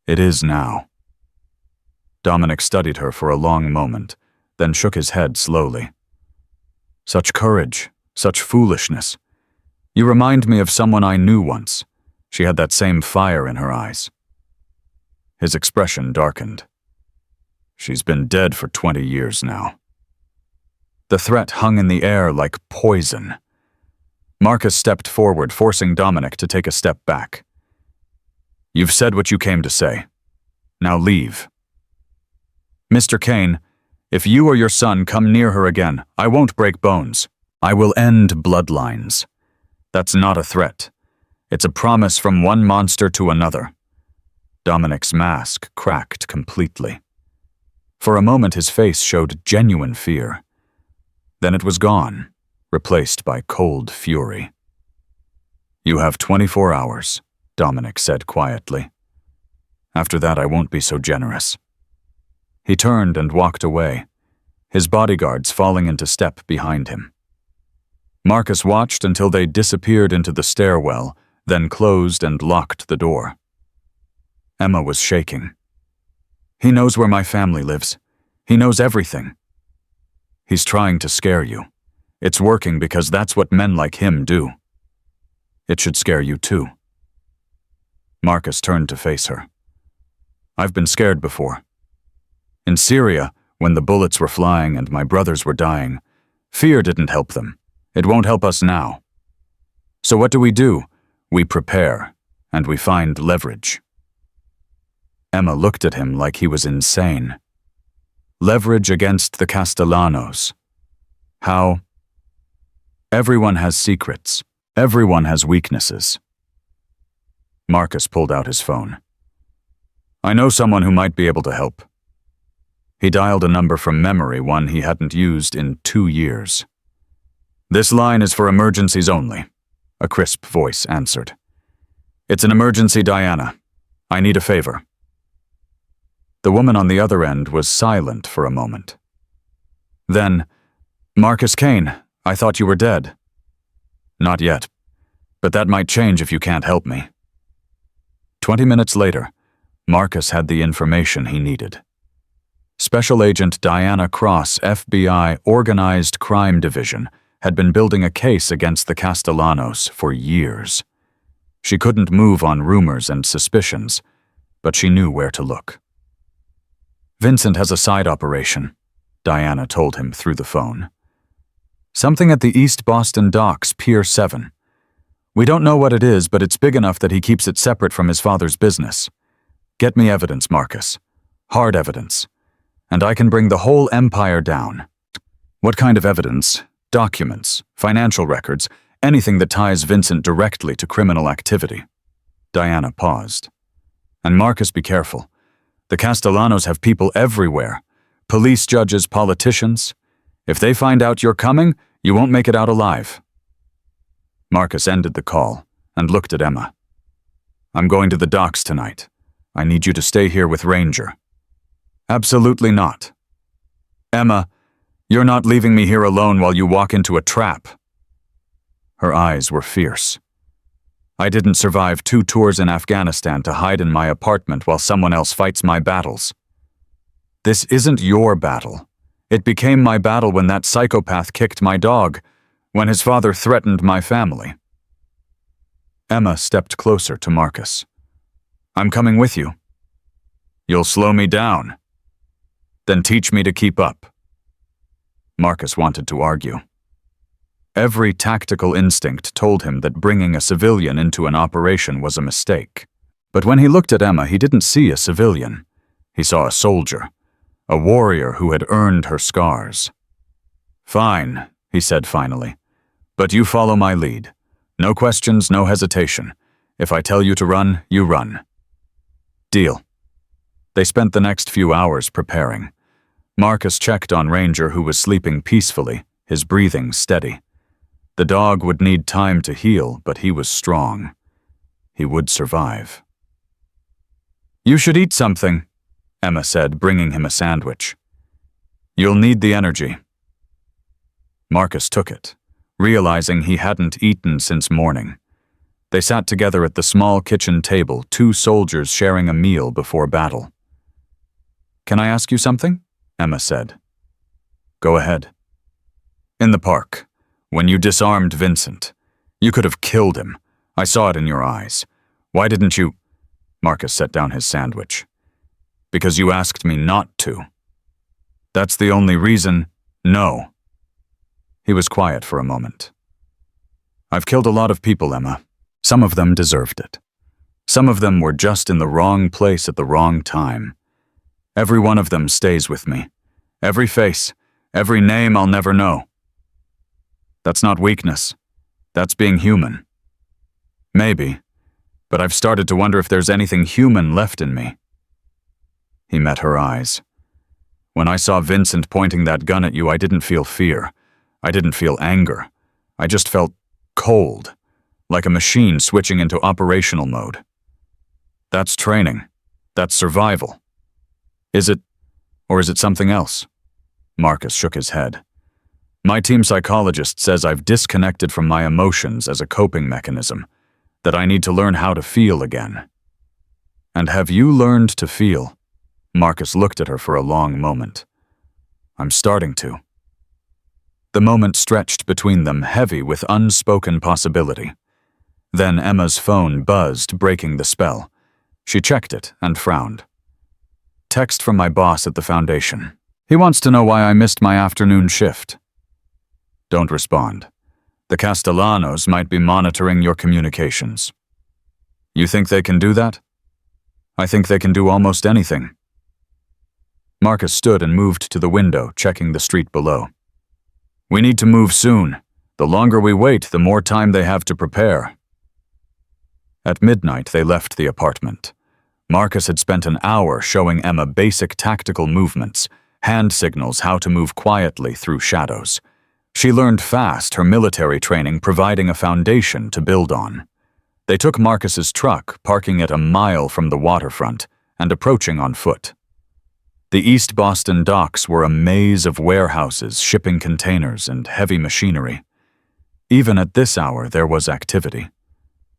It is now. Dominic studied her for a long moment, then shook his head slowly. Such courage, such foolishness. You remind me of someone I knew once. She had that same fire in her eyes. His expression darkened. She's been dead for 20 years now. The threat hung in the air like poison. Marcus stepped forward, forcing Dominic to take a step back. You've said what you came to say. Now leave. Mr. Kane, if you or your son come near her again, I won't break bones. I will end bloodlines. That's not a threat. It's a promise from one monster to another. Dominic's mask cracked completely. For a moment his face showed genuine fear. Then it was gone, replaced by cold fury. You have 24 hours, Dominic said quietly. After that I won't be so generous. He turned and walked away, his bodyguards falling into step behind him. Marcus watched until they disappeared into the stairwell, then closed and locked the door. Emma was shaking. He knows where my family lives. He knows everything. He's trying to scare you. It's working because that's what men like him do. It should scare you too. Marcus turned to face her. I've been scared before. In Syria, when the bullets were flying and my brothers were dying, fear didn't help them. It won't help us now. So what do? We prepare, and we find leverage. Emma looked at him like he was insane. Leverage against the Castellanos. How? Everyone has secrets. Everyone has weaknesses. Marcus pulled out his phone. I know someone who might be able to help. He dialed a number from memory, one he hadn't used in 2 years. This line is for emergencies only, a crisp voice answered. It's an emergency, Diana. I need a favor. The woman on the other end was silent for a moment. Then, Marcus Kane, I thought you were dead. Not yet, but that might change if you can't help me. 20 minutes later, Marcus had the information he needed. Special Agent Diana Cross, FBI Organized Crime Division, had been building a case against the Castellanos for years. She couldn't move on rumors and suspicions, but she knew where to look. Vincent has a side operation, Diana told him through the phone. Something at the East Boston docks, Pier 7. We don't know what it is, but it's big enough that he keeps it separate from his father's business. Get me evidence, Marcus. Hard evidence. And I can bring the whole empire down. What kind of evidence? Documents, financial records, anything that ties Vincent directly to criminal activity. Diana paused. And Marcus, be careful. The Castellanos have people everywhere. Police, judges, politicians. If they find out you're coming, you won't make it out alive. Marcus ended the call and looked at Emma. I'm going to the docks tonight. I need you to stay here with Ranger. Absolutely not. Emma, you're not leaving me here alone while you walk into a trap. Her eyes were fierce. I didn't survive 2 tours in Afghanistan to hide in my apartment while someone else fights my battles. This isn't your battle. It became my battle when that psychopath kicked my dog, when his father threatened my family. Emma stepped closer to Marcus. I'm coming with you. You'll slow me down. Then teach me to keep up. Marcus wanted to argue. Every tactical instinct told him that bringing a civilian into an operation was a mistake. But when he looked at Emma, he didn't see a civilian. He saw a soldier, a warrior who had earned her scars. Fine, he said finally. But you follow my lead. No questions, no hesitation. If I tell you to run, you run. Deal. They spent the next few hours preparing. Marcus checked on Ranger, who was sleeping peacefully, his breathing steady. The dog would need time to heal, but he was strong. He would survive. You should eat something, Emma said, bringing him a sandwich. You'll need the energy. Marcus took it, realizing he hadn't eaten since morning. They sat together at the small kitchen table, two soldiers sharing a meal before battle. Can I ask you something? Emma said. Go ahead. In the park, when you disarmed Vincent, you could have killed him. I saw it in your eyes. Why didn't you? Marcus set down his sandwich. Because you asked me not to. That's the only reason. No. He was quiet for a moment. I've killed a lot of people, Emma. Some of them deserved it. Some of them were just in the wrong place at the wrong time. Every one of them stays with me. Every face, every name I'll never know. That's not weakness. That's being human. Maybe, but I've started to wonder if there's anything human left in me. He met her eyes. When I saw Vincent pointing that gun at you, I didn't feel fear. I didn't feel anger. I just felt cold, like a machine switching into operational mode. That's training. That's survival. Is it, or is it something else? Marcus shook his head. My team psychologist says I've disconnected from my emotions as a coping mechanism, that I need to learn how to feel again. And have you learned to feel? Marcus looked at her for a long moment. I'm starting to. The moment stretched between them, heavy with unspoken possibility. Then Emma's phone buzzed, breaking the spell. She checked it and frowned. Text from my boss at the foundation. He wants to know why I missed my afternoon shift. Don't respond. The Castellanos might be monitoring your communications. You think they can do that? I think they can do almost anything. Marcus stood and moved to the window, checking the street below. We need to move soon. The longer we wait, the more time they have to prepare. At midnight, they left the apartment. Marcus had spent an hour showing Emma basic tactical movements, hand signals, how to move quietly through shadows. She learned fast, her military training providing a foundation to build on. They took Marcus's truck, parking it a mile from the waterfront, and approaching on foot. The East Boston docks were a maze of warehouses, shipping containers, and heavy machinery. Even at this hour, there was activity.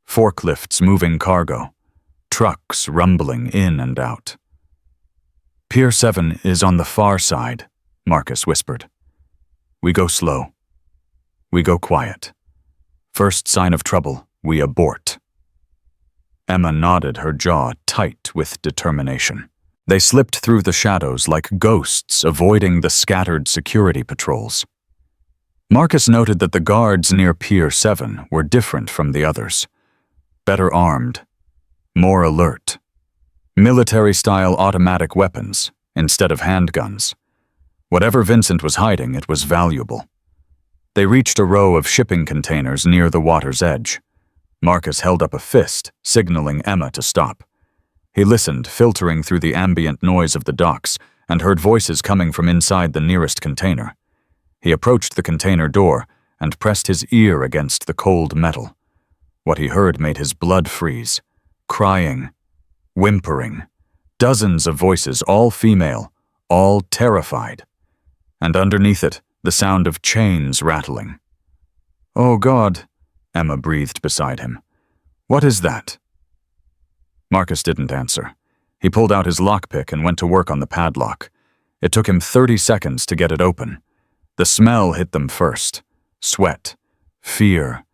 Forklifts moving cargo, trucks rumbling in and out. Pier 7 is on the far side, Marcus whispered. We go slow. We go quiet. First sign of trouble, we abort. Emma nodded, her jaw tight with determination. They slipped through the shadows like ghosts, avoiding the scattered security patrols. Marcus noted that the guards near Pier 7 were different from the others. Better armed, more alert. Military-style automatic weapons instead of handguns. Whatever Vincent was hiding, it was valuable. They reached a row of shipping containers near the water's edge. Marcus held up a fist, signaling Emma to stop. He listened, filtering through the ambient noise of the docks, and heard voices coming from inside the nearest container. He approached the container door and pressed his ear against the cold metal. What he heard made his blood freeze. Crying, whimpering, dozens of voices, all female, all terrified. And underneath it, the sound of chains rattling. Oh God, Emma breathed beside him. What is that? Marcus didn't answer. He pulled out his lockpick and went to work on the padlock. It took him 30 seconds to get it open. The smell hit them first. Sweat, fear,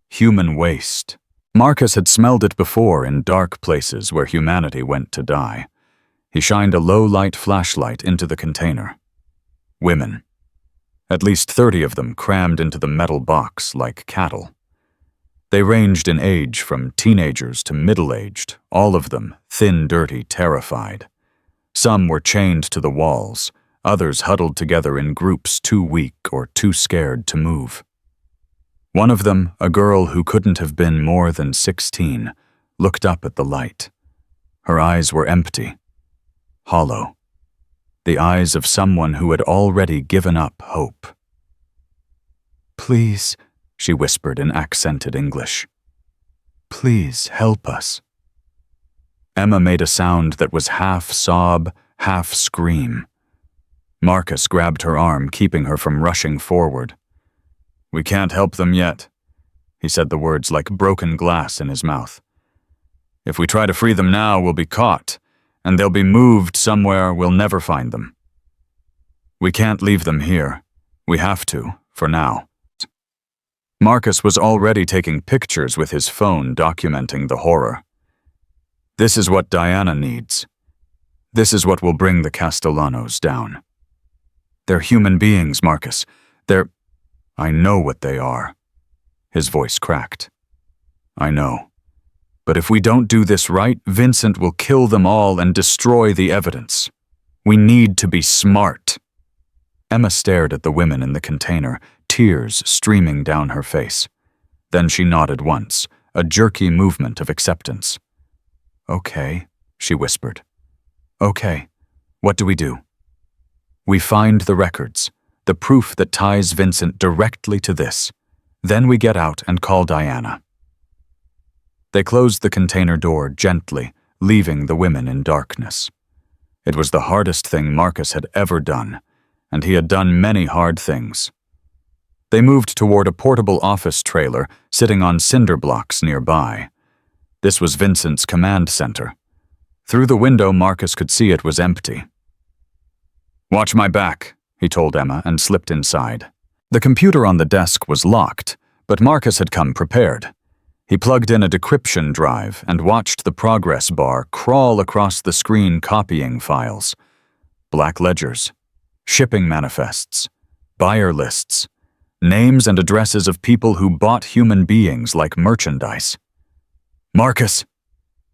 human waste. Marcus had smelled it before in dark places where humanity went to die. He shined a low-light flashlight into the container. Women. At least 30 of them crammed into the metal box like cattle. They ranged in age from teenagers to middle-aged, all of them thin, dirty, terrified. Some were chained to the walls, others huddled together in groups too weak or too scared to move. One of them, a girl who couldn't have been more than 16, looked up at the light. Her eyes were empty, hollow. The eyes of someone who had already given up hope. Please, she whispered in accented English. Please help us. Emma made a sound that was half sob, half scream. Marcus grabbed her arm, keeping her from rushing forward. "We can't help them yet." He said the words like broken glass in his mouth. "If we try to free them now, we'll be caught, and they'll be moved somewhere we'll never find them. We can't leave them here. We have to, for now." Marcus was already taking pictures with his phone documenting the horror. "This is what Diana needs. This is what will bring the Castellanos down. They're human beings, Marcus. I know what they are." His voice cracked. "I know. But if we don't do this right, Vincent will kill them all and destroy the evidence. We need to be smart." Emma stared at the women in the container, tears streaming down her face. Then she nodded once, a jerky movement of acceptance. "Okay," she whispered. "Okay, what do we do?" "We find the records, the proof that ties Vincent directly to this. Then we get out and call Diana." They closed the container door gently, leaving the women in darkness. It was the hardest thing Marcus had ever done, and he had done many hard things. They moved toward a portable office trailer sitting on cinder blocks nearby. This was Vincent's command center. Through the window, Marcus could see it was empty. "Watch my back," he told Emma and slipped inside. The computer on the desk was locked, but Marcus had come prepared. He plugged in a decryption drive and watched the progress bar crawl across the screen copying files. Black ledgers, shipping manifests, buyer lists, names and addresses of people who bought human beings like merchandise. "Marcus!"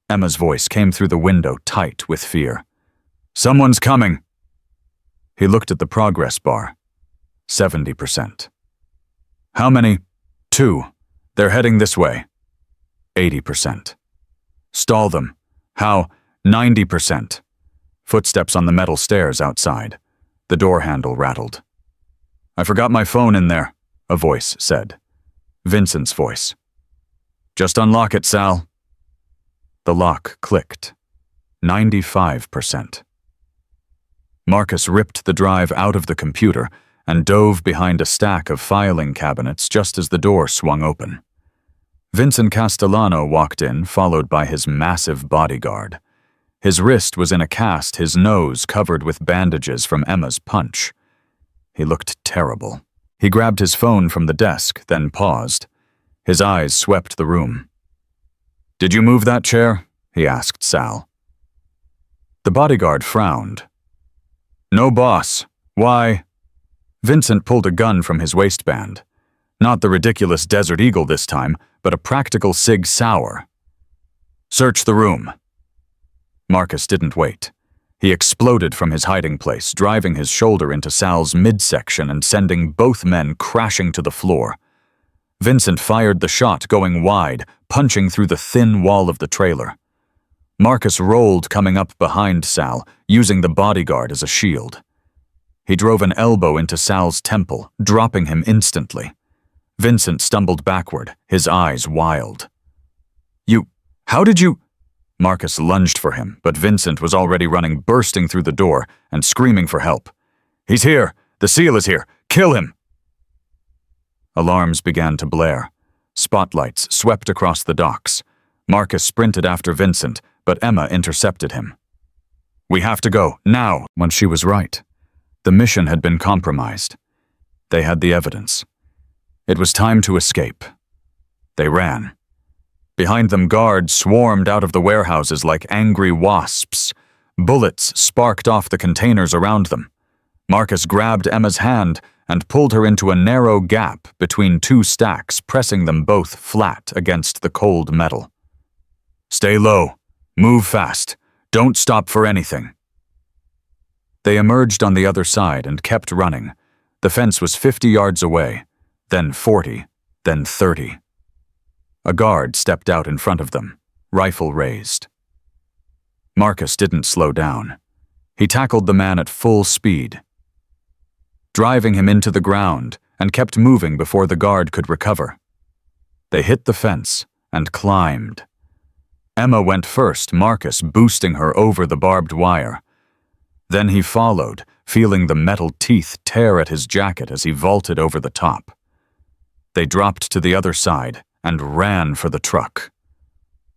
Emma's voice came through the window, tight with fear. "Someone's coming!" He looked at the progress bar. 70%. "How many?" "2. They're heading this way." 80%. "Stall them." "How?" 90%. Footsteps on the metal stairs outside. The door handle rattled. "I forgot my phone in there," a voice said. Vincent's voice. "Just unlock it, Sal." The lock clicked. 95%. Marcus ripped the drive out of the computer and dove behind a stack of filing cabinets just as the door swung open. Vincent Castellano walked in, followed by his massive bodyguard. His wrist was in a cast, his nose covered with bandages from Emma's punch. He looked terrible. He grabbed his phone from the desk, then paused. His eyes swept the room. "Did you move that chair?" he asked Sal. The bodyguard frowned. "No, boss. Why?" Vincent pulled a gun from his waistband. Not the ridiculous Desert Eagle this time, but a practical Sig Sauer. "Search the room." Marcus didn't wait. He exploded from his hiding place, driving his shoulder into Sal's midsection and sending both men crashing to the floor. Vincent fired the shot, going wide, punching through the thin wall of the trailer. Marcus rolled, coming up behind Sal, using the bodyguard as a shield. He drove an elbow into Sal's temple, dropping him instantly. Vincent stumbled backward, his eyes wild. How did you?" Marcus lunged for him, but Vincent was already running, bursting through the door and screaming for help. "He's here! The SEAL is here! Kill him!" Alarms began to blare. Spotlights swept across the docks. Marcus sprinted after Vincent, but Emma intercepted him. "We have to go, now!" When she was right. The mission had been compromised. They had the evidence. It was time to escape. They ran. Behind them, guards swarmed out of the warehouses like angry wasps. Bullets sparked off the containers around them. Marcus grabbed Emma's hand and pulled her into a narrow gap between two stacks, pressing them both flat against the cold metal. "Stay low. Move fast. Don't stop for anything." They emerged on the other side and kept running. The fence was 50 yards away, then 40, then 30. A guard stepped out in front of them, rifle raised. Marcus didn't slow down. He tackled the man at full speed, driving him into the ground, and kept moving before the guard could recover. They hit the fence and climbed. Emma went first, Marcus boosting her over the barbed wire. Then he followed, feeling the metal teeth tear at his jacket as he vaulted over the top. They dropped to the other side and ran for the truck.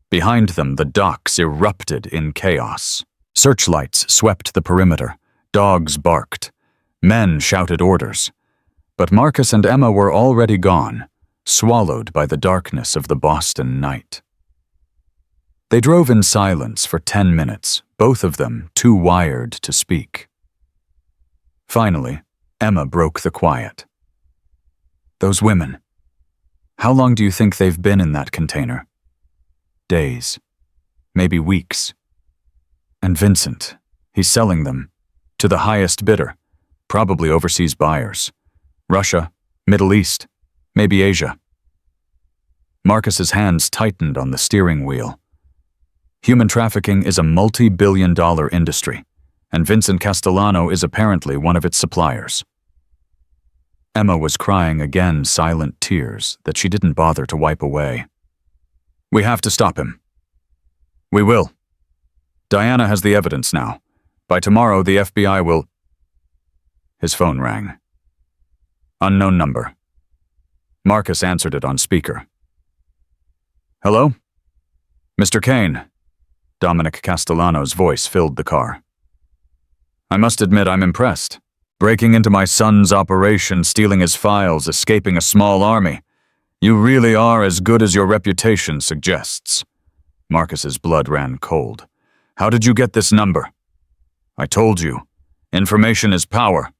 Behind them, the docks erupted in chaos. Searchlights swept the perimeter. Dogs barked. Men shouted orders. But Marcus and Emma were already gone, swallowed by the darkness of the Boston night. They drove in silence for 10 minutes, both of them too wired to speak. Finally, Emma broke the quiet. Those women. How long do you think they've been in that container? Days. Maybe weeks. And Vincent, he's selling them. To the highest bidder. Probably overseas buyers. Russia, Middle East, maybe Asia. Marcus's hands tightened on the steering wheel. Human trafficking is a multi-billion-dollar industry, and Vincent Castellano is apparently one of its suppliers. Emma was crying again, silent tears that she didn't bother to wipe away. We have to stop him. We will. Diana has the evidence now. By tomorrow, the FBI will... His phone rang. Unknown number. Marcus answered it on speaker. Hello? Mr. Kane. Dominic Castellano's voice filled the car. I must admit I'm impressed. Breaking into my son's operation, stealing his files, escaping a small army. You really are as good as your reputation suggests. Marcus's blood ran cold. How did you get this number? I told you. Information is power.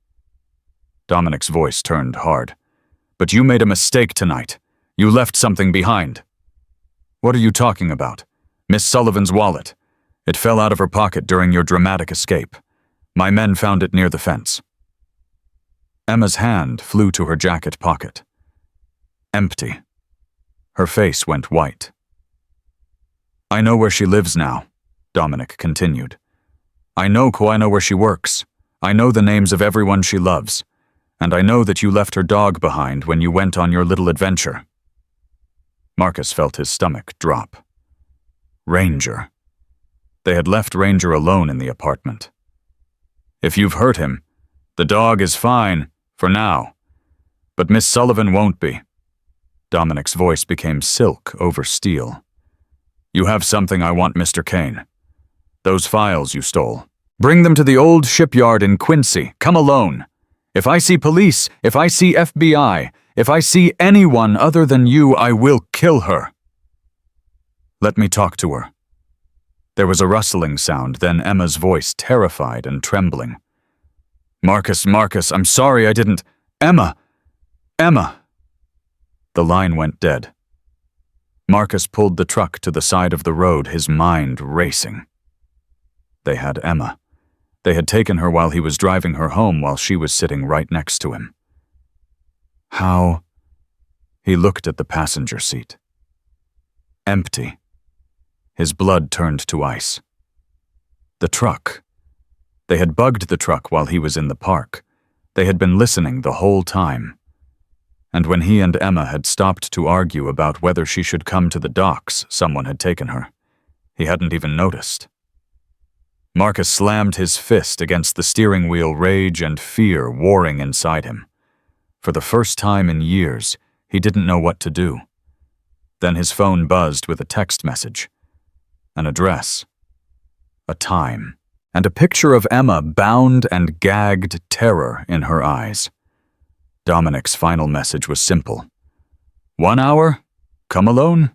Dominic's voice turned hard. But you made a mistake tonight. You left something behind. What are you talking about? Miss Sullivan's wallet. It fell out of her pocket during your dramatic escape. My men found it near the fence. Emma's hand flew to her jacket pocket. Empty. Her face went white. I know where she lives now, Dominic continued. I know where she works. I know the names of everyone she loves. And I know that you left her dog behind when you went on your little adventure. Marcus felt his stomach drop. Ranger. They had left Ranger alone in the apartment. If you've hurt him, the dog is fine, for now. But Miss Sullivan won't be. Dominic's voice became silk over steel. You have something I want, Mr. Kane. Those files you stole. Bring them to the old shipyard in Quincy. Come alone. If I see police, if I see FBI, if I see anyone other than you, I will kill her. Let me talk to her. There was a rustling sound, then Emma's voice, terrified and trembling. Marcus, I'm sorry I didn't... Emma! The line went dead. Marcus pulled the truck to the side of the road, his mind racing. They had Emma. They had taken her while he was driving her home while she was sitting right next to him. How? He looked at the passenger seat. Empty. His blood turned to ice. The truck. They had bugged the truck while he was in the park. They had been listening the whole time. And when he and Emma had stopped to argue about whether she should come to the docks, someone had taken her. He hadn't even noticed. Marcus slammed his fist against the steering wheel, rage and fear warring inside him. For the first time in years, he didn't know what to do. Then his phone buzzed with a text message. An address. A time. And a picture of Emma, bound and gagged, terror in her eyes. Dominic's final message was simple. 1 hour? Come alone?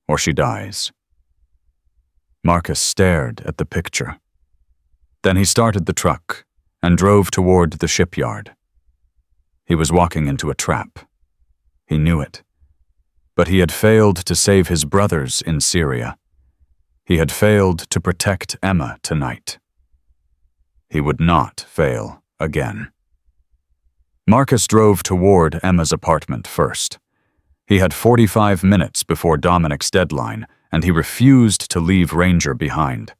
Or she dies. Marcus stared at the picture. Then he started the truck and drove toward the shipyard. He was walking into a trap. He knew it. But he had failed to save his brothers in Syria. He had failed to protect Emma tonight. He would not fail again. Marcus drove toward Emma's apartment first. He had 45 minutes before Dominic's deadline, and he refused to leave Ranger behind.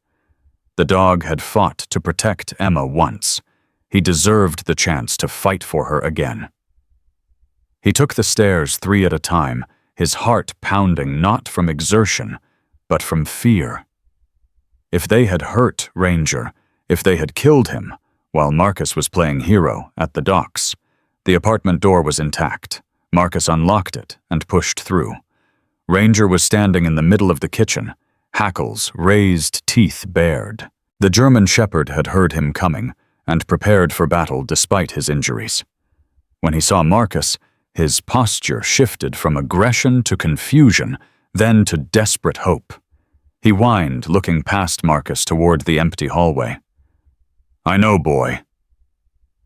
The dog had fought to protect Emma once. He deserved the chance to fight for her again. He took the stairs 3 at a time, his heart pounding not from exertion, but from fear. If they had hurt Ranger, if they had killed him, while Marcus was playing hero at the docks, the apartment door was intact. Marcus unlocked it and pushed through. Ranger was standing in the middle of the kitchen, hackles, raised teeth bared. The German shepherd had heard him coming and prepared for battle despite his injuries. When he saw Marcus, his posture shifted from aggression to confusion, then to desperate hope. He whined, looking past Marcus toward the empty hallway. "I know, boy."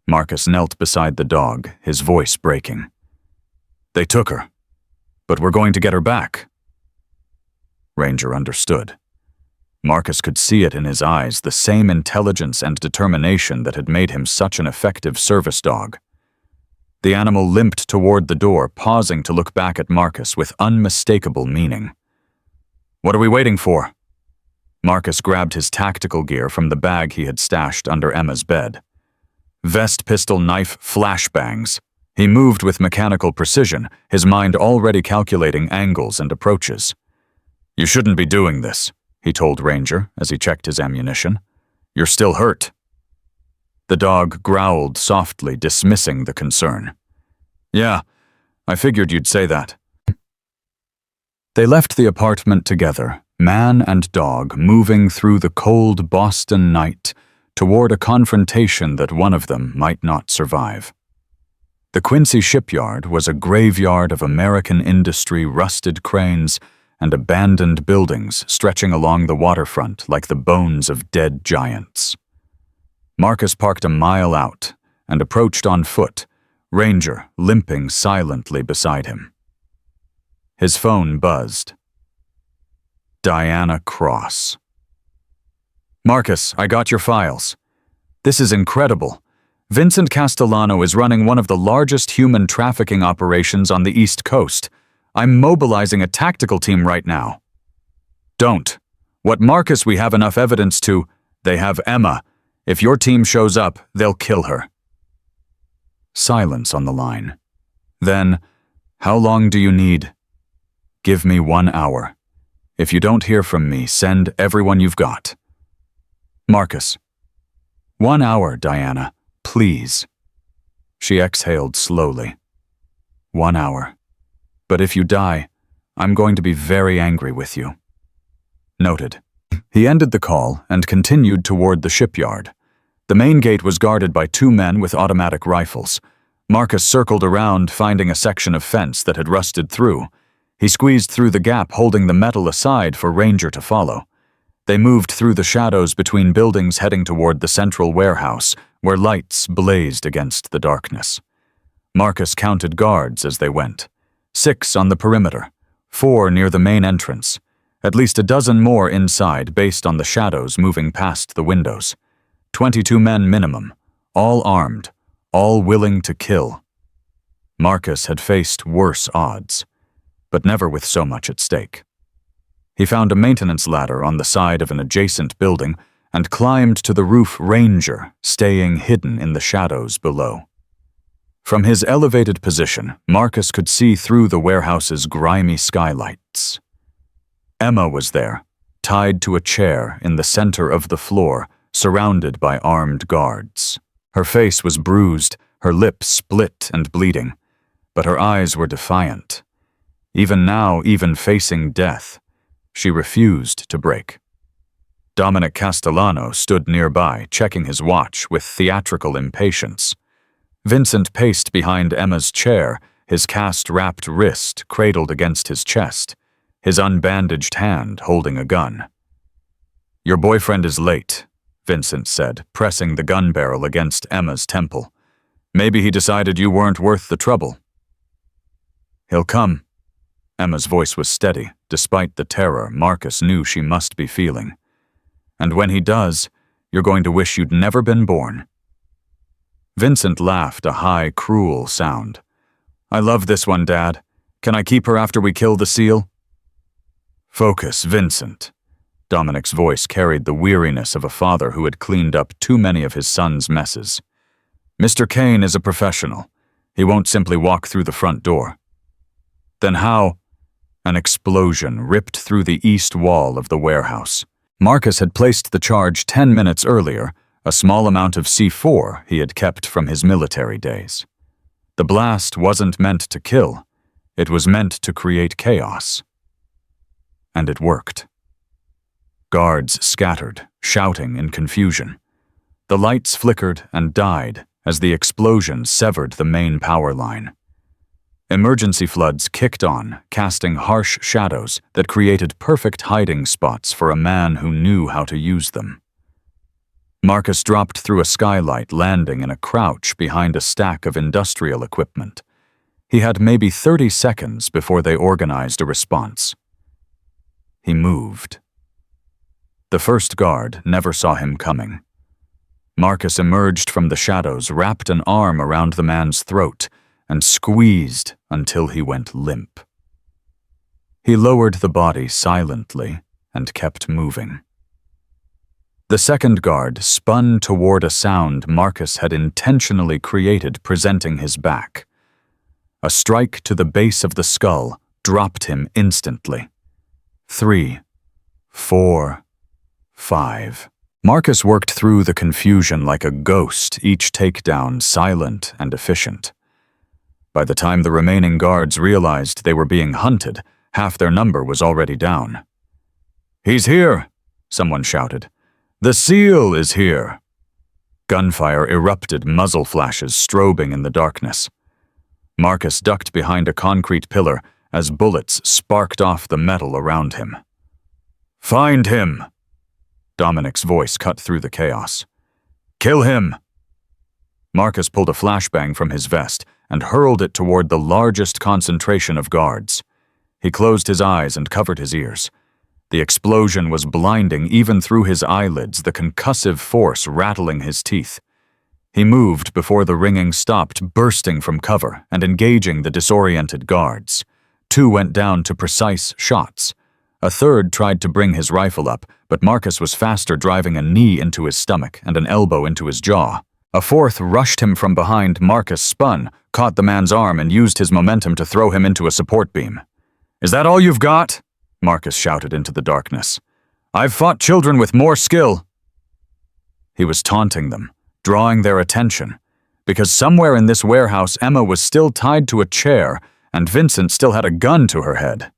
Marcus knelt beside the dog, his voice breaking. "They took her, but we're going to get her back." Ranger understood. Marcus could see it in his eyes, the same intelligence and determination that had made him such an effective service dog. The animal limped toward the door, pausing to look back at Marcus with unmistakable meaning. "What are we waiting for?" Marcus grabbed his tactical gear from the bag he had stashed under Emma's bed. Vest, pistol, knife, flashbangs. He moved with mechanical precision, his mind already calculating angles and approaches. "You shouldn't be doing this," he told Ranger as he checked his ammunition. "You're still hurt." The dog growled softly, dismissing the concern. "Yeah, I figured you'd say that." They left the apartment together, man and dog, moving through the cold Boston night toward a confrontation that one of them might not survive. The Quincy shipyard was a graveyard of American industry, rusted cranes, and abandoned buildings stretching along the waterfront like the bones of dead giants. Marcus parked a mile out and approached on foot, Ranger limping silently beside him. His phone buzzed. Diana Cross. "Marcus, I got your files. This is incredible. Vincent Castellano is running one of the largest human trafficking operations on the East Coast. I'm mobilizing a tactical team right now." "Don't. What Marcus we have enough evidence to. They have Emma. If your team shows up, they'll kill her." Silence on the line. Then, "How long do you need?" "Give me 1 hour. If you don't hear from me, send everyone you've got." "Marcus." 1 hour, Diana. Please." She exhaled slowly. 1 hour. But if you die, I'm going to be very angry with you. Noted. He ended the call and continued toward the shipyard. The main gate was guarded by 2 men with automatic rifles. Marcus circled around, finding a section of fence that had rusted through. He squeezed through the gap, holding the metal aside for Ranger to follow. They moved through the shadows between buildings, heading toward the central warehouse, where lights blazed against the darkness. Marcus counted guards as they went. 6 on the perimeter, 4 near the main entrance, at least a dozen more inside based on the shadows moving past the windows. 22 men minimum, all armed, all willing to kill. Marcus had faced worse odds, but never with so much at stake. He found a maintenance ladder on the side of an adjacent building and climbed to the roof, Ranger staying hidden in the shadows below. From his elevated position, Marcus could see through the warehouse's grimy skylights. Emma was there, tied to a chair in the center of the floor, surrounded by armed guards. Her face was bruised, her lips split and bleeding, but her eyes were defiant. Even now, even facing death, she refused to break. Dominic Castellano stood nearby, checking his watch with theatrical impatience. Vincent paced behind Emma's chair, his cast-wrapped wrist cradled against his chest, his unbandaged hand holding a gun. "Your boyfriend is late," Vincent said, pressing the gun barrel against Emma's temple. "Maybe he decided you weren't worth the trouble." "He'll come." Emma's voice was steady, despite the terror Marcus knew she must be feeling. "And when he does, you're going to wish you'd never been born." Vincent laughed, a high, cruel sound. "I love this one, Dad. Can I keep her after we kill the seal?" "Focus, Vincent." Dominic's voice carried the weariness of a father who had cleaned up too many of his son's messes. "Mr. Kane is a professional. He won't simply walk through the front door." "Then how?" An explosion ripped through the east wall of the warehouse. Marcus had placed the charge 10 minutes earlier, a small amount of C4 he had kept from his military days. The blast wasn't meant to kill. It was meant to create chaos. And it worked. Guards scattered, shouting in confusion. The lights flickered and died as the explosion severed the main power line. Emergency floods kicked on, casting harsh shadows that created perfect hiding spots for a man who knew how to use them. Marcus dropped through a skylight, landing in a crouch behind a stack of industrial equipment. He had maybe 30 seconds before they organized a response. He moved. The first guard never saw him coming. Marcus emerged from the shadows, wrapped an arm around the man's throat, and squeezed until he went limp. He lowered the body silently and kept moving. The second guard spun toward a sound Marcus had intentionally created, presenting his back. A strike to the base of the skull dropped him instantly. 3, 4, 5. Marcus worked through the confusion like a ghost, each takedown silent and efficient. By the time the remaining guards realized they were being hunted, half their number was already down. "He's here!" someone shouted. "The SEAL is here!" Gunfire erupted, muzzle flashes strobing in the darkness. Marcus ducked behind a concrete pillar as bullets sparked off the metal around him. "Find him!" Dominic's voice cut through the chaos. "Kill him!" Marcus pulled a flashbang from his vest and hurled it toward the largest concentration of guards. He closed his eyes and covered his ears. The explosion was blinding even through his eyelids, the concussive force rattling his teeth. He moved before the ringing stopped, bursting from cover and engaging the disoriented guards. 2 went down to precise shots. A third tried to bring his rifle up, but Marcus was faster, driving a knee into his stomach and an elbow into his jaw. A fourth rushed him from behind. Marcus spun, caught the man's arm, and used his momentum to throw him into a support beam. "Is that all you've got?" Marcus shouted into the darkness. "I've fought children with more skill." He was taunting them, drawing their attention, because somewhere in this warehouse Emma was still tied to a chair and Vincent still had a gun to her head.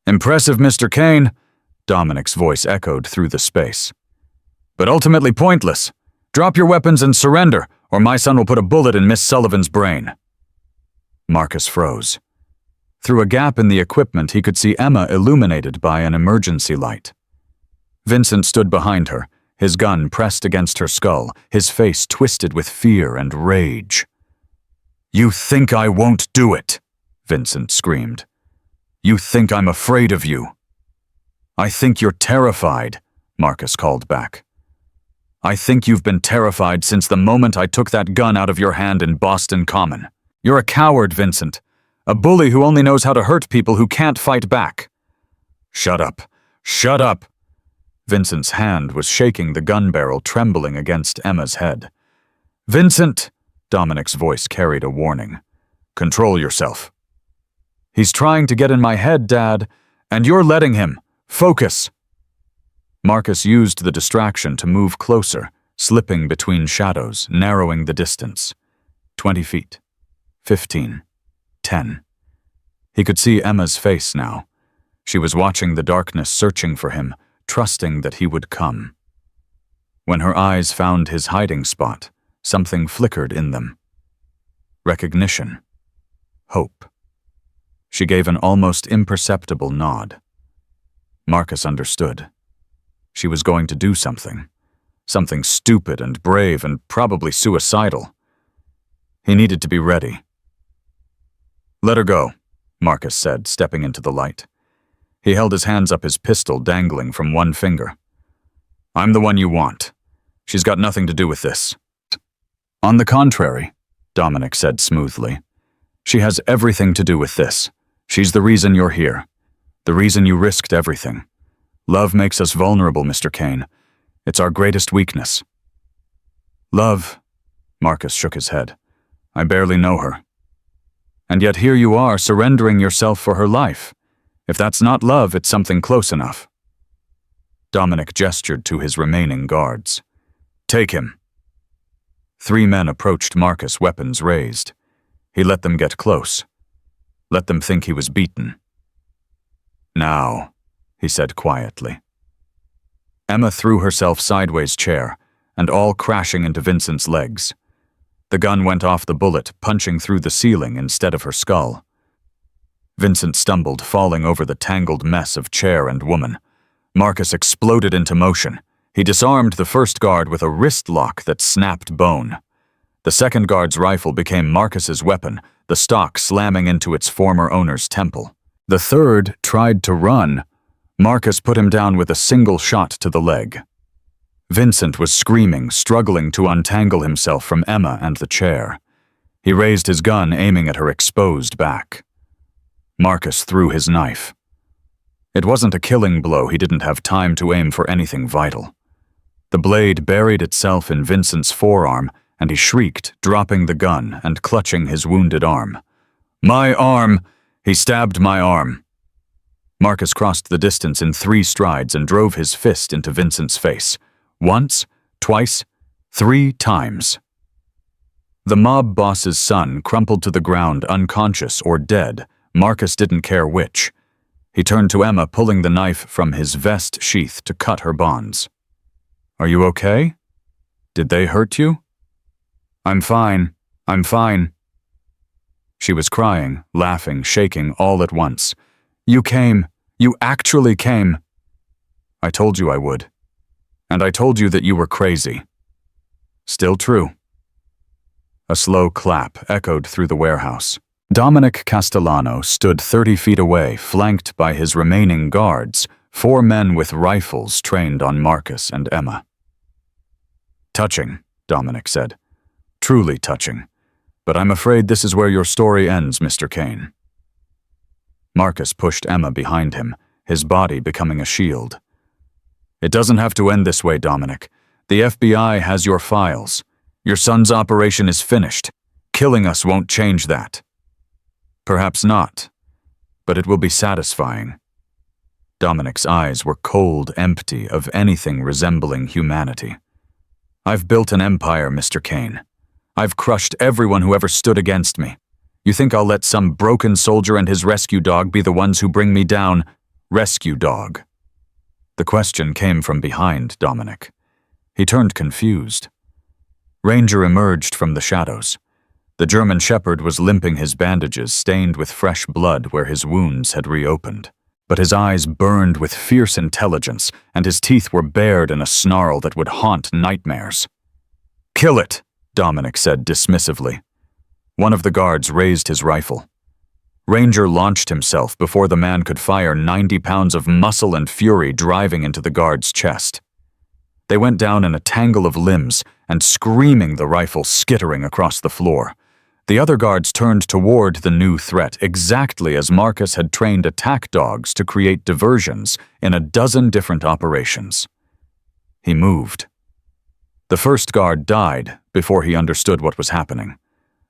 "Impressive, Mr. Kane," Dominic's voice echoed through the space. "But ultimately pointless. Drop your weapons and surrender, or my son will put a bullet in Miss Sullivan's brain." Marcus froze. Through a gap in the equipment, he could see Emma illuminated by an emergency light. Vincent stood behind her, his gun pressed against her skull, his face twisted with fear and rage. "You think I won't do it?" Vincent screamed. "You think I'm afraid of you?" "I think you're terrified," Marcus called back. "I think you've been terrified since the moment I took that gun out of your hand in Boston Common. You're a coward, Vincent. A bully who only knows how to hurt people who can't fight back." "Shut up. Shut up." Vincent's hand was shaking, the gun barrel trembling against Emma's head. "Vincent!" Dominic's voice carried a warning. "Control yourself." "He's trying to get in my head, Dad, and you're letting him. Focus." Marcus used the distraction to move closer, slipping between shadows, narrowing the distance. 20 feet. 15. 10. He could see Emma's face now. She was watching the darkness, searching for him, trusting that he would come. When her eyes found his hiding spot, something flickered in them. Recognition. Hope. She gave an almost imperceptible nod. Marcus understood. She was going to do something. Something stupid and brave and probably suicidal. He needed to be ready. "Let her go," Marcus said, stepping into the light. He held his hands up, his pistol dangling from one finger. "I'm the one you want. She's got nothing to do with this." "On the contrary," Dominic said smoothly. "She has everything to do with this. She's the reason you're here. The reason you risked everything. Love makes us vulnerable, Mr. Kane. It's our greatest weakness." "Love," Marcus shook his head. "I barely know her. And yet here you are, surrendering yourself for her life. If that's not love, it's something close enough. Dominic gestured to his remaining guards. Take him. 3 men approached Marcus, weapons raised. He let them get close. Let them think he was beaten. Now, he said quietly. Emma threw herself sideways chair, and all crashing into Vincent's legs. The gun went off the bullet, punching through the ceiling instead of her skull. Vincent stumbled, falling over the tangled mess of chair and woman. Marcus exploded into motion. He disarmed the first guard with a wrist lock that snapped bone. The second guard's rifle became Marcus's weapon, the stock slamming into its former owner's temple. The third tried to run. Marcus put him down with a single shot to the leg. Vincent was screaming, struggling to untangle himself from Emma and the chair. He raised his gun, aiming at her exposed back. Marcus threw his knife. It wasn't a killing blow. He didn't have time to aim for anything vital. The blade buried itself in Vincent's forearm, and he shrieked, dropping the gun and clutching his wounded arm. My arm! He stabbed my arm. Marcus crossed the distance in 3 strides and drove his fist into Vincent's face. Once, twice, 3 times. The mob boss's son crumpled to the ground, unconscious or dead. Marcus didn't care which. He turned to Emma, pulling the knife from his vest sheath to cut her bonds. Are you okay? Did they hurt you? I'm fine. I'm fine. She was crying, laughing, shaking all at once. You came. You actually came. I told you I would. And I told you that you were crazy. Still true. A slow clap echoed through the warehouse. Dominic Castellano stood 30 feet away, flanked by his remaining guards, 4 men with rifles trained on Marcus and Emma. Touching, Dominic said. Truly touching. But I'm afraid this is where your story ends, Mr. Kane. Marcus pushed Emma behind him, his body becoming a shield. It doesn't have to end this way, Dominic. The FBI has your files. Your son's operation is finished. Killing us won't change that. Perhaps not, but it will be satisfying. Dominic's eyes were cold, empty of anything resembling humanity. I've built an empire, Mr. Kane. I've crushed everyone who ever stood against me. You think I'll let some broken soldier and his rescue dog be the ones who bring me down? Rescue dog. The question came from behind Dominic. He turned confused. Ranger emerged from the shadows. The German shepherd was limping, his bandages stained with fresh blood where his wounds had reopened. But his eyes burned with fierce intelligence, and his teeth were bared in a snarl that would haunt nightmares. Kill it, Dominic said dismissively. One of the guards raised his rifle. Ranger launched himself before the man could fire 90 pounds of muscle and fury driving into the guard's chest. They went down in a tangle of limbs, and screaming, the rifle skittering across the floor. The other guards turned toward the new threat, exactly as Marcus had trained attack dogs to create diversions in a dozen different operations. He moved. The first guard died before he understood what was happening.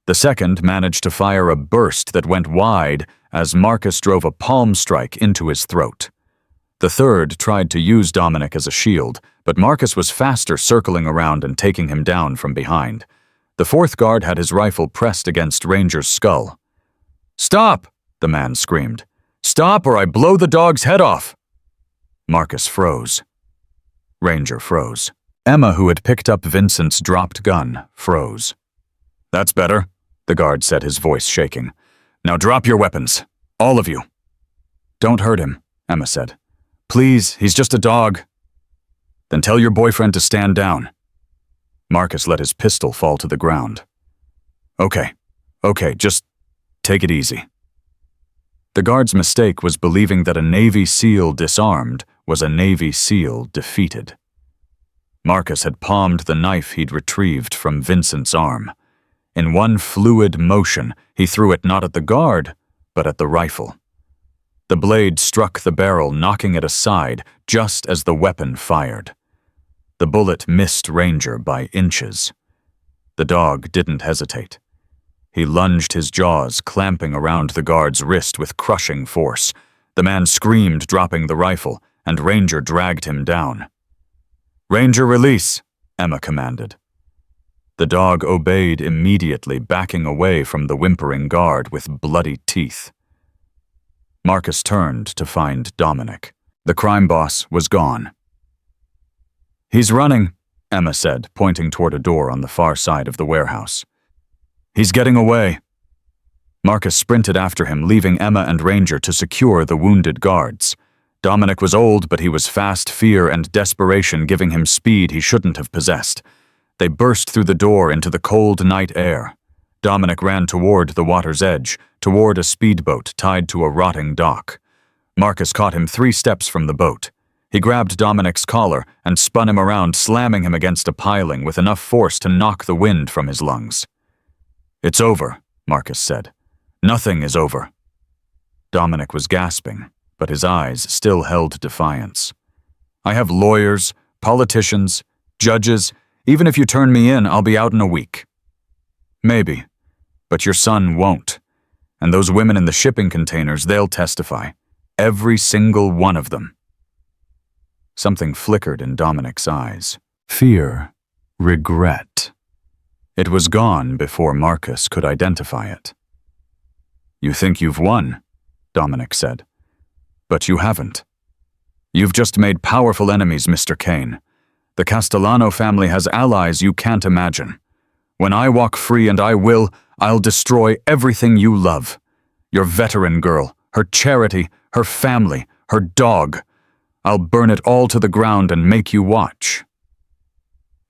The second managed to fire a burst that went wide as Marcus drove a palm strike into his throat. The third tried to use Dominic as a shield, but Marcus was faster, circling around and taking him down from behind. The fourth guard had his rifle pressed against Ranger's skull. Stop! The man screamed. Stop or I blow the dog's head off! Marcus froze. Ranger froze. Emma, who had picked up Vincent's dropped gun, froze. That's better, the guard said, his voice shaking. Now drop your weapons. All of you. Don't hurt him, Emma said. Please, he's just a dog. Then tell your boyfriend to stand down. Marcus let his pistol fall to the ground. Okay, just take it easy. The guard's mistake was believing that a Navy SEAL disarmed was a Navy SEAL defeated. Marcus had palmed the knife he'd retrieved from Vincent's arm. In one fluid motion, he threw it not at the guard, but at the rifle. The blade struck the barrel, knocking it aside just as the weapon fired. The bullet missed Ranger by inches. The dog didn't hesitate. He lunged his jaws, clamping around the guard's wrist with crushing force. The man screamed, dropping the rifle, and Ranger dragged him down. "Ranger, release," Emma commanded. The dog obeyed immediately, backing away from the whimpering guard with bloody teeth. Marcus turned to find Dominic. The crime boss was gone. "He's running," Emma said, pointing toward a door on the far side of the warehouse. "He's getting away." Marcus sprinted after him, leaving Emma and Ranger to secure the wounded guards. Dominic was old, but he was fast, fear and desperation giving him speed he shouldn't have possessed. They burst through the door into the cold night air. Dominic ran toward the water's edge, toward a speedboat tied to a rotting dock. Marcus caught him 3 steps from the boat. He grabbed Dominic's collar and spun him around, slamming him against a piling with enough force to knock the wind from his lungs. "It's over," Marcus said. "Nothing is over." Dominic was gasping, but his eyes still held defiance. "I have lawyers, politicians, judges. Even if you turn me in, I'll be out in a week." "Maybe, but your son won't. And those women in the shipping containers, they'll testify. Every single one of them." Something flickered in Dominic's eyes. Fear. Regret. It was gone before Marcus could identify it. "You think you've won," Dominic said. "But you haven't. You've just made powerful enemies, Mr. Kane. The Castellano family has allies you can't imagine. When I walk free, and I will, I'll destroy everything you love. Your veteran girl, her charity, her family, her dog. I'll burn it all to the ground and make you watch."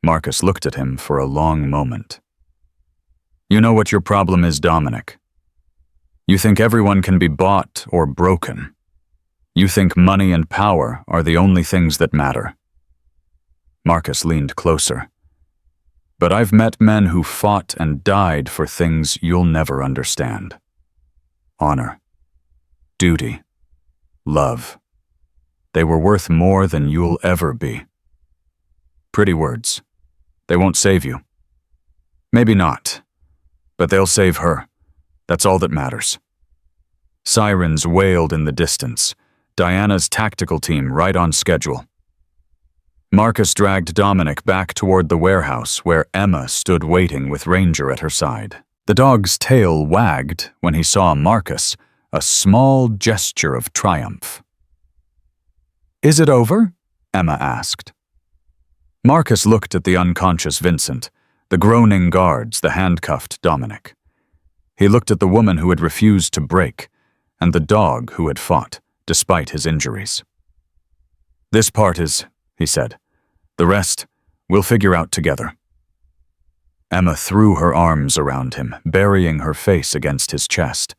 Marcus looked at him for a long moment. "You know what your problem is, Dominic. You think everyone can be bought or broken. You think money and power are the only things that matter." Marcus leaned closer. "But I've met men who fought and died for things you'll never understand. Honor, duty, love. They were worth more than you'll ever be. Pretty words. They won't save you. Maybe not, but they'll save her. That's all that matters." Sirens wailed in the distance. Diana's tactical team right on schedule. Marcus dragged Dominic back toward the warehouse where Emma stood waiting with Ranger at her side. The dog's tail wagged when he saw Marcus, a small gesture of triumph. "Is it over?" Emma asked. Marcus looked at the unconscious Vincent, the groaning guards, the handcuffed Dominic. He looked at the woman who had refused to break, and the dog who had fought, despite his injuries. "This part is," he said. "The rest, we'll figure out together." Emma threw her arms around him, burying her face against his chest.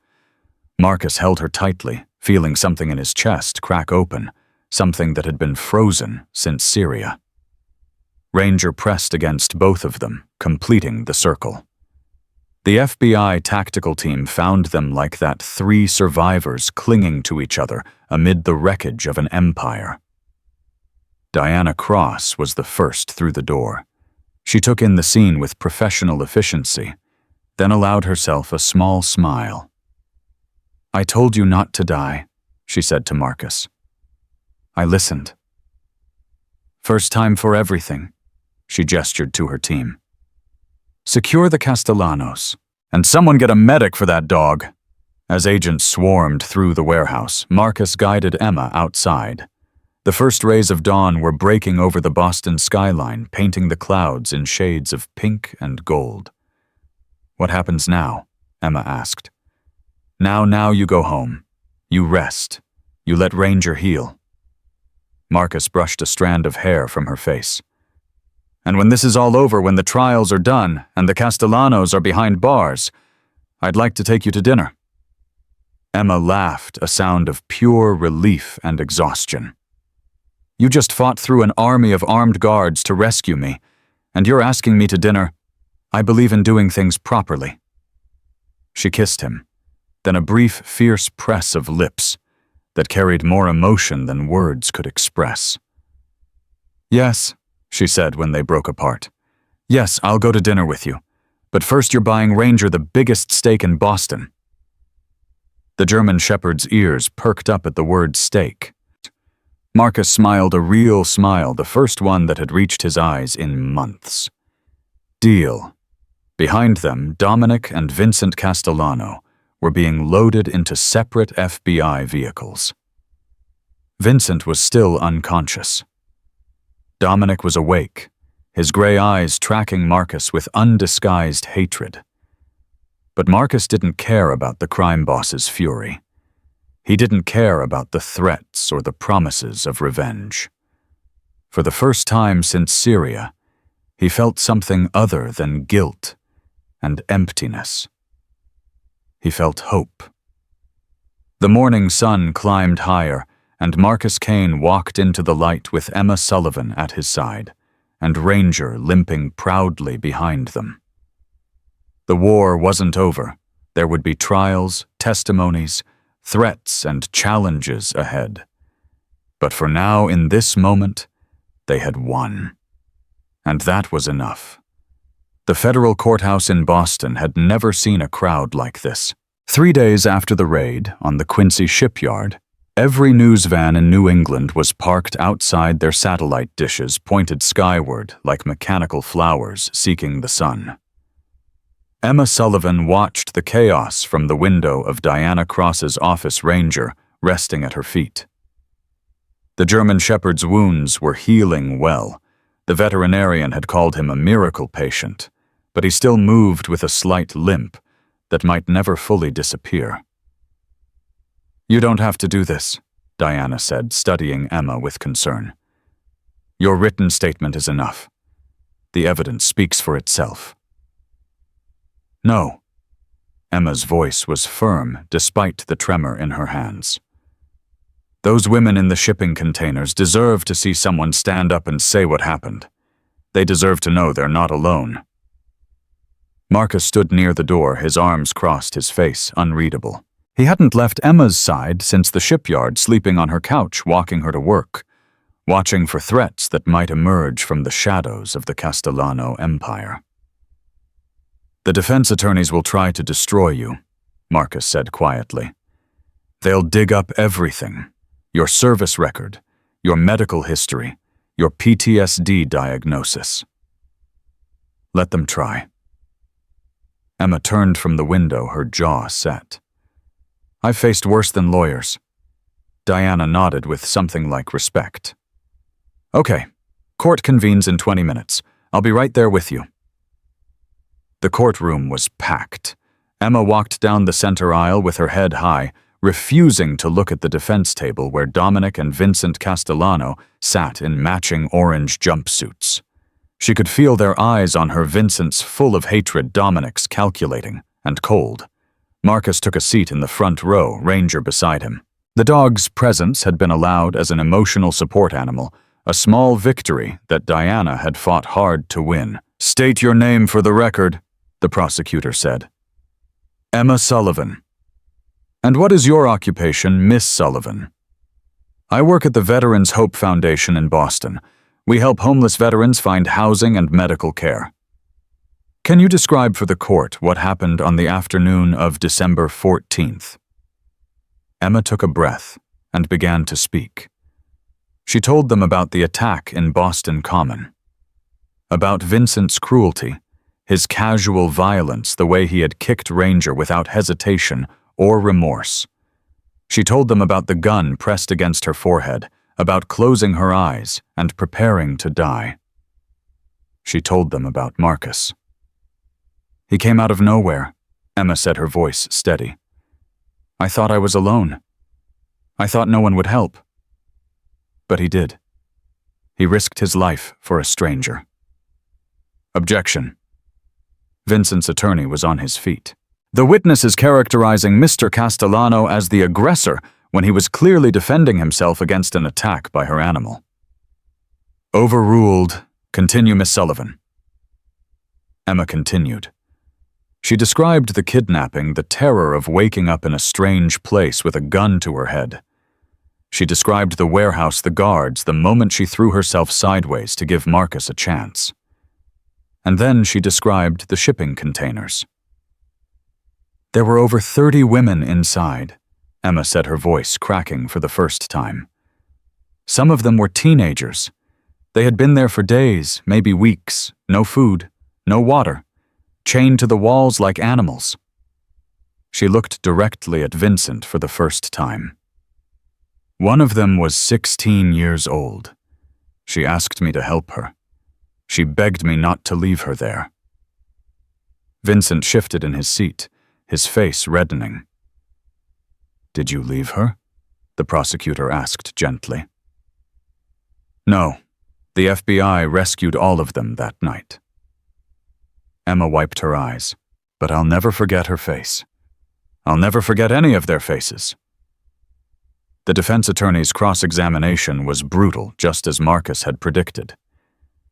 Marcus held her tightly, feeling something in his chest crack open, something that had been frozen since Syria. Ranger pressed against both of them, completing the circle. The FBI tactical team found them like that 3 survivors clinging to each other amid the wreckage of an empire. Diana Cross was the first through the door. She took in the scene with professional efficiency, then allowed herself a small smile. "I told you not to die," she said to Marcus. "I listened." "First time for everything," she gestured to her team. "Secure the Castellanos, and someone get a medic for that dog." As agents swarmed through the warehouse, Marcus guided Emma outside. The first rays of dawn were breaking over the Boston skyline, painting the clouds in shades of pink and gold. "What happens now?" Emma asked. Now you go home. You rest. You let Ranger heal." Marcus brushed a strand of hair from her face. "And when this is all over, when the trials are done and the Castellanos are behind bars, I'd like to take you to dinner." Emma laughed, a sound of pure relief and exhaustion. "You just fought through an army of armed guards to rescue me, and you're asking me to dinner. I believe in doing things properly." She kissed him, then a brief, fierce press of lips that carried more emotion than words could express. "Yes," she said when they broke apart. "Yes, I'll go to dinner with you. But first you're buying Ranger the biggest steak in Boston." The German shepherd's ears perked up at the word steak. Marcus smiled a real smile, the first one that had reached his eyes in months. Deal. Behind them, Dominic and Vincent Castellano were being loaded into separate FBI vehicles. Vincent was still unconscious. Dominic was awake, his gray eyes tracking Marcus with undisguised hatred. But Marcus didn't care about the crime boss's fury. He didn't care about the threats or the promises of revenge. For the first time since Syria, he felt something other than guilt and emptiness. He felt hope. The morning sun climbed higher, and Marcus Kane walked into the light with Emma Sullivan at his side, and Ranger limping proudly behind them. The war wasn't over. There would be trials, testimonies, threats, and challenges ahead. But for now, in this moment, they had won. And that was enough. The federal courthouse in Boston had never seen a crowd like this. 3 days after the raid on the Quincy shipyard, every news van in New England was parked outside their satellite dishes pointed skyward like mechanical flowers seeking the sun. Emma Sullivan watched the chaos from the window of Diana Cross's office Ranger resting at her feet. The German shepherd's wounds were healing well. The veterinarian had called him a miracle patient, but he still moved with a slight limp that might never fully disappear. "You don't have to do this," Diana said, studying Emma with concern. "Your written statement is enough. The evidence speaks for itself." "No." Emma's voice was firm despite the tremor in her hands. "Those women in the shipping containers deserve to see someone stand up and say what happened. They deserve to know they're not alone." Marcus stood near the door, his arms crossed, his face unreadable. He hadn't left Emma's side since the shipyard, sleeping on her couch, walking her to work, watching for threats that might emerge from the shadows of the Castellano empire. "The defense attorneys will try to destroy you," Marcus said quietly. "They'll dig up everything. Your service record, your medical history, your PTSD diagnosis. Let them try." Emma turned from the window, her jaw set. "I've faced worse than lawyers." Diana nodded with something like respect. "Okay, court convenes in 20 minutes. I'll be right there with you." The courtroom was packed. Emma walked down the center aisle with her head high, refusing to look at the defense table where Dominic and Vincent Castellano sat in matching orange jumpsuits. She could feel their eyes on her, Vincent's full of hatred, Dominic's calculating and cold. Marcus took a seat in the front row, Ranger beside him. The dog's presence had been allowed as an emotional support animal, a small victory that Diana had fought hard to win. "State your name for the record," the prosecutor said. "Emma Sullivan." "And what is your occupation, Miss Sullivan?" "I work at the Veterans Hope Foundation in Boston. We help homeless veterans find housing and medical care." "Can you describe for the court what happened on the afternoon of December 14th? Emma took a breath and began to speak. She told them about the attack in Boston Common, about Vincent's cruelty, his casual violence, the way he had kicked Ranger without hesitation or remorse. She told them about the gun pressed against her forehead, about closing her eyes and preparing to die. She told them about Marcus. "He came out of nowhere," Emma said, her voice steady. "I thought I was alone. I thought no one would help. But he did. He risked his life for a stranger." Objection. Vincent's attorney was on his feet. "The witness is characterizing Mr. Castellano as the aggressor when he was clearly defending himself against an attack by her animal." "Overruled. Continue, Miss Sullivan." Emma continued. She described the kidnapping, the terror of waking up in a strange place with a gun to her head. She described the warehouse, the guards, the moment she threw herself sideways to give Marcus a chance. And then she described the shipping containers. There were over 30 women inside, Emma said, her voice cracking for the first time. Some of them were teenagers. They had been there for days, maybe weeks, no food, no water, chained to the walls like animals. She looked directly at Vincent for the first time. One of them was 16 years old. She asked me to help her. She begged me not to leave her there. Vincent shifted in his seat, his face reddening. "Did you leave her?" the prosecutor asked gently. "No. The FBI rescued all of them that night." Emma wiped her eyes. "But I'll never forget her face. I'll never forget any of their faces." The defense attorney's cross-examination was brutal, just as Marcus had predicted.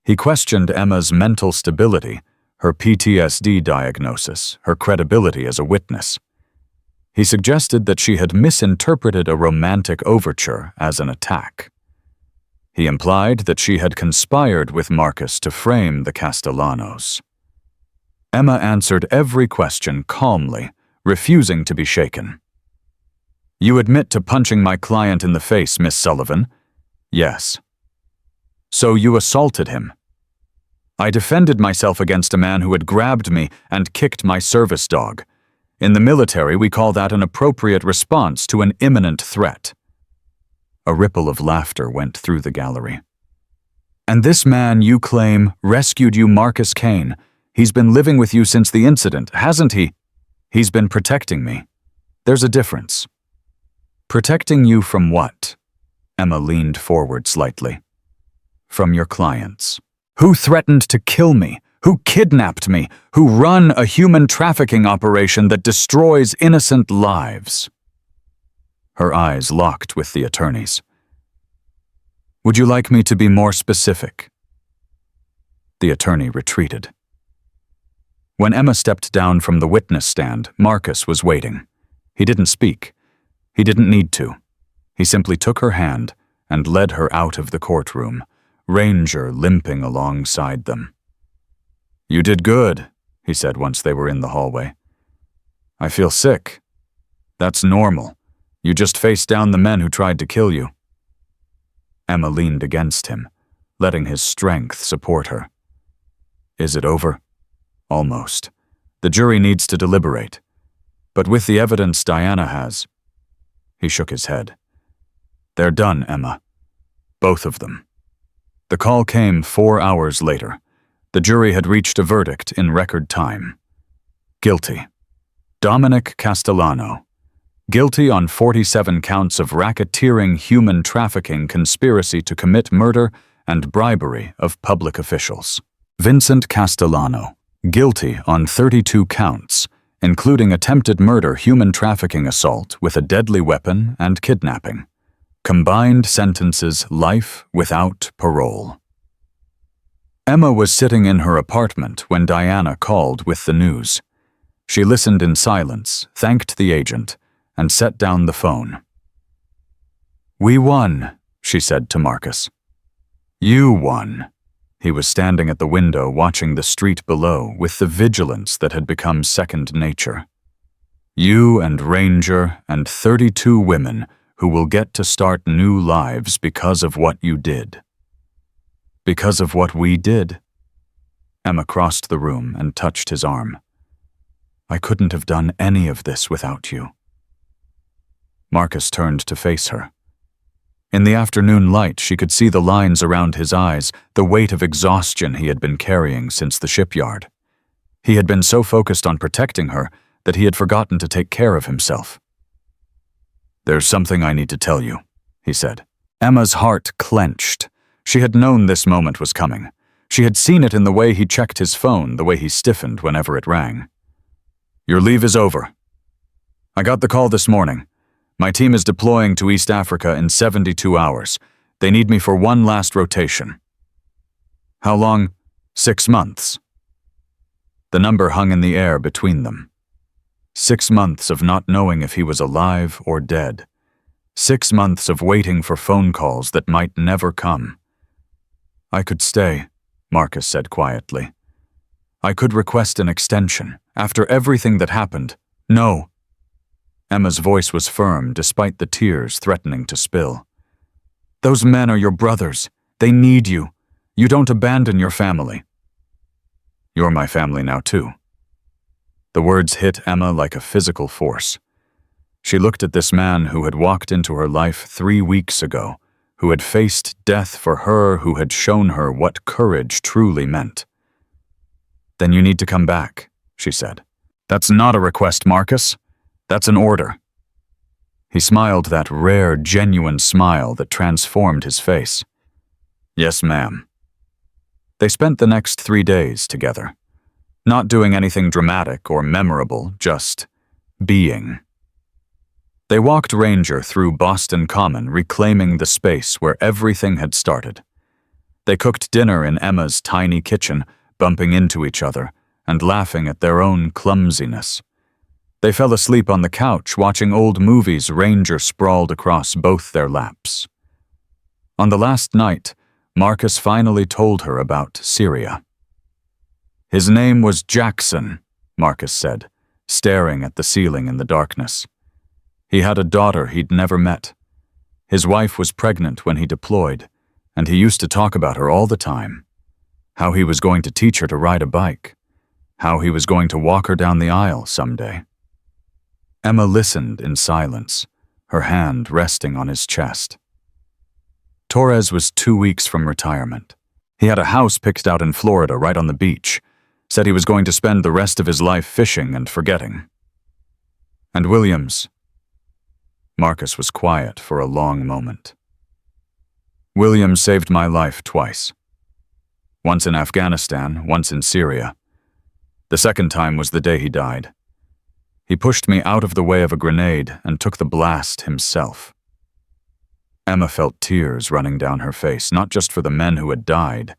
He questioned Emma's mental stability, her PTSD diagnosis, her credibility as a witness. He suggested that she had misinterpreted a romantic overture as an attack. He implied that she had conspired with Marcus to frame the Castellanos. Emma answered every question calmly, refusing to be shaken. "You admit to punching my client in the face, Miss Sullivan?" "Yes." "So you assaulted him?" "I defended myself against a man who had grabbed me and kicked my service dog. In the military, we call that an appropriate response to an imminent threat." A ripple of laughter went through the gallery. "And this man, you claim, rescued you, Marcus Kane. He's been living with you since the incident, hasn't he?" "He's been protecting me. There's a difference." "Protecting you from what?" Emma leaned forward slightly. "From your clients. Who threatened to kill me? Who kidnapped me? Who run a human trafficking operation that destroys innocent lives?" Her eyes locked with the attorney's. "Would you like me to be more specific?" The attorney retreated. When Emma stepped down from the witness stand, Marcus was waiting. He didn't speak. He didn't need to. He simply took her hand and led her out of the courtroom, Ranger limping alongside them. "You did good," he said once they were in the hallway. "I feel sick. That's normal. You just faced down the men who tried to kill you." Emma leaned against him, letting his strength support her. "Is it over?" "Almost. The jury needs to deliberate. But with the evidence Diana has..." He shook his head. "They're done, Emma. Both of them." The call came 4 hours later. The jury had reached a verdict in record time. Guilty. Dominic Castellano. Guilty on 47 counts of racketeering, human trafficking, conspiracy to commit murder, and bribery of public officials. Vincent Castellano. Guilty on 32 counts, including attempted murder, human trafficking, assault with a deadly weapon, and kidnapping. Combined sentences life without parole. Emma was sitting in her apartment when Diana called with the news. She listened in silence, thanked the agent, and set down the phone. "We won," she said to Marcus. "You won." He was standing at the window watching the street below with the vigilance that had become second nature. "You and Ranger and 32 women who will get to start new lives because of what you did." "Because of what we did?" Emma crossed the room and touched his arm. "I couldn't have done any of this without you." Marcus turned to face her. In the afternoon light, she could see the lines around his eyes, the weight of exhaustion he had been carrying since the shipyard. He had been so focused on protecting her that he had forgotten to take care of himself. "There's something I need to tell you," he said. Emma's heart clenched. She had known this moment was coming. She had seen it in the way he checked his phone, the way he stiffened whenever it rang. "Your leave is over. I got the call this morning. My team is deploying to East Africa in 72 hours. They need me for one last rotation." "How long?" 6 months. The number hung in the air between them. 6 months of not knowing if he was alive or dead. 6 months of waiting for phone calls that might never come. "I could stay," Marcus said quietly. "I could request an extension. After everything that happened." "No." Emma's voice was firm despite the tears threatening to spill. "Those men are your brothers. They need you. You don't abandon your family." "You're my family now, too." The words hit Emma like a physical force. She looked at this man who had walked into her life 3 weeks ago, who had faced death for her, who had shown her what courage truly meant. "Then you need to come back," she said. "That's not a request, Marcus. That's an order." He smiled that rare, genuine smile that transformed his face. "Yes, ma'am." They spent the next 3 days together, not doing anything dramatic or memorable, just being. They walked Ranger through Boston Common, reclaiming the space where everything had started. They cooked dinner in Emma's tiny kitchen, bumping into each other and laughing at their own clumsiness. They fell asleep on the couch, watching old movies, Ranger sprawled across both their laps. On the last night, Marcus finally told her about Syria. "His name was Jackson," Marcus said, staring at the ceiling in the darkness. He had a daughter he'd never met. His wife was pregnant when he deployed, and he used to talk about her all the time. How he was going to teach her to ride a bike. How he was going to walk her down the aisle someday. Emma listened in silence, her hand resting on his chest. Torres was 2 weeks from retirement. He had a house picked out in Florida right on the beach, said he was going to spend the rest of his life fishing and forgetting. And Williams. Marcus was quiet for a long moment. "Williams saved my life twice. Once in Afghanistan, once in Syria. The second time was the day he died. He pushed me out of the way of a grenade and took the blast himself." Emma felt tears running down her face, not just for the men who had died,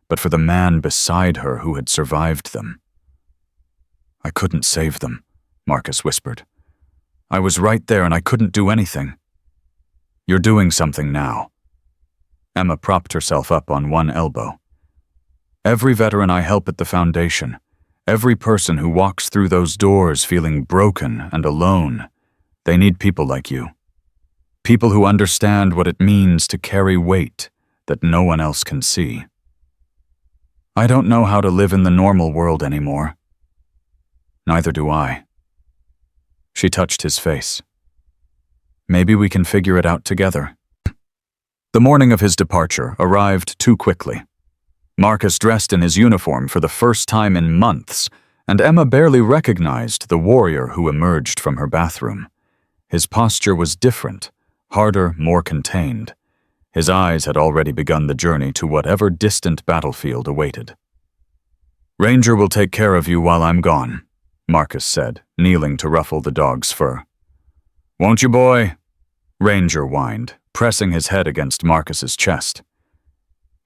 but for the man beside her who had survived them. "I couldn't save them," Marcus whispered. "I was right there and I couldn't do anything." "You're doing something now." Emma propped herself up on one elbow. "Every veteran I help at the foundation, every person who walks through those doors feeling broken and alone, they need people like you. People who understand what it means to carry weight that no one else can see. I don't know how to live in the normal world anymore. Neither do I." She touched his face. "Maybe we can figure it out together." The morning of his departure arrived too quickly. Marcus dressed in his uniform for the first time in months, and Emma barely recognized the warrior who emerged from her bathroom. His posture was different, harder, more contained. His eyes had already begun the journey to whatever distant battlefield awaited. "Ranger will take care of you while I'm gone," Marcus said, kneeling to ruffle the dog's fur. "Won't you, boy?" Ranger whined, pressing his head against Marcus's chest.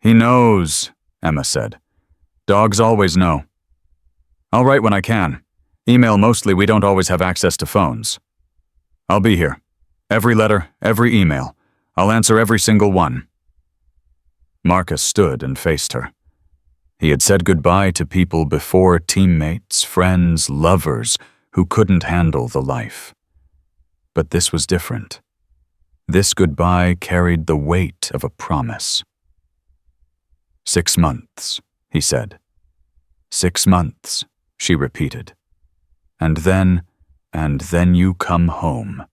"He knows," Emma said. "Dogs always know." "I'll write when I can. Email mostly, we don't always have access to phones." "I'll be here. Every letter, every email. I'll answer every single one." Marcus stood and faced her. He had said goodbye to people before, teammates, friends, lovers, who couldn't handle the life. But this was different. This goodbye carried the weight of a promise. 6 months, he said. 6 months, she repeated. And then you come home."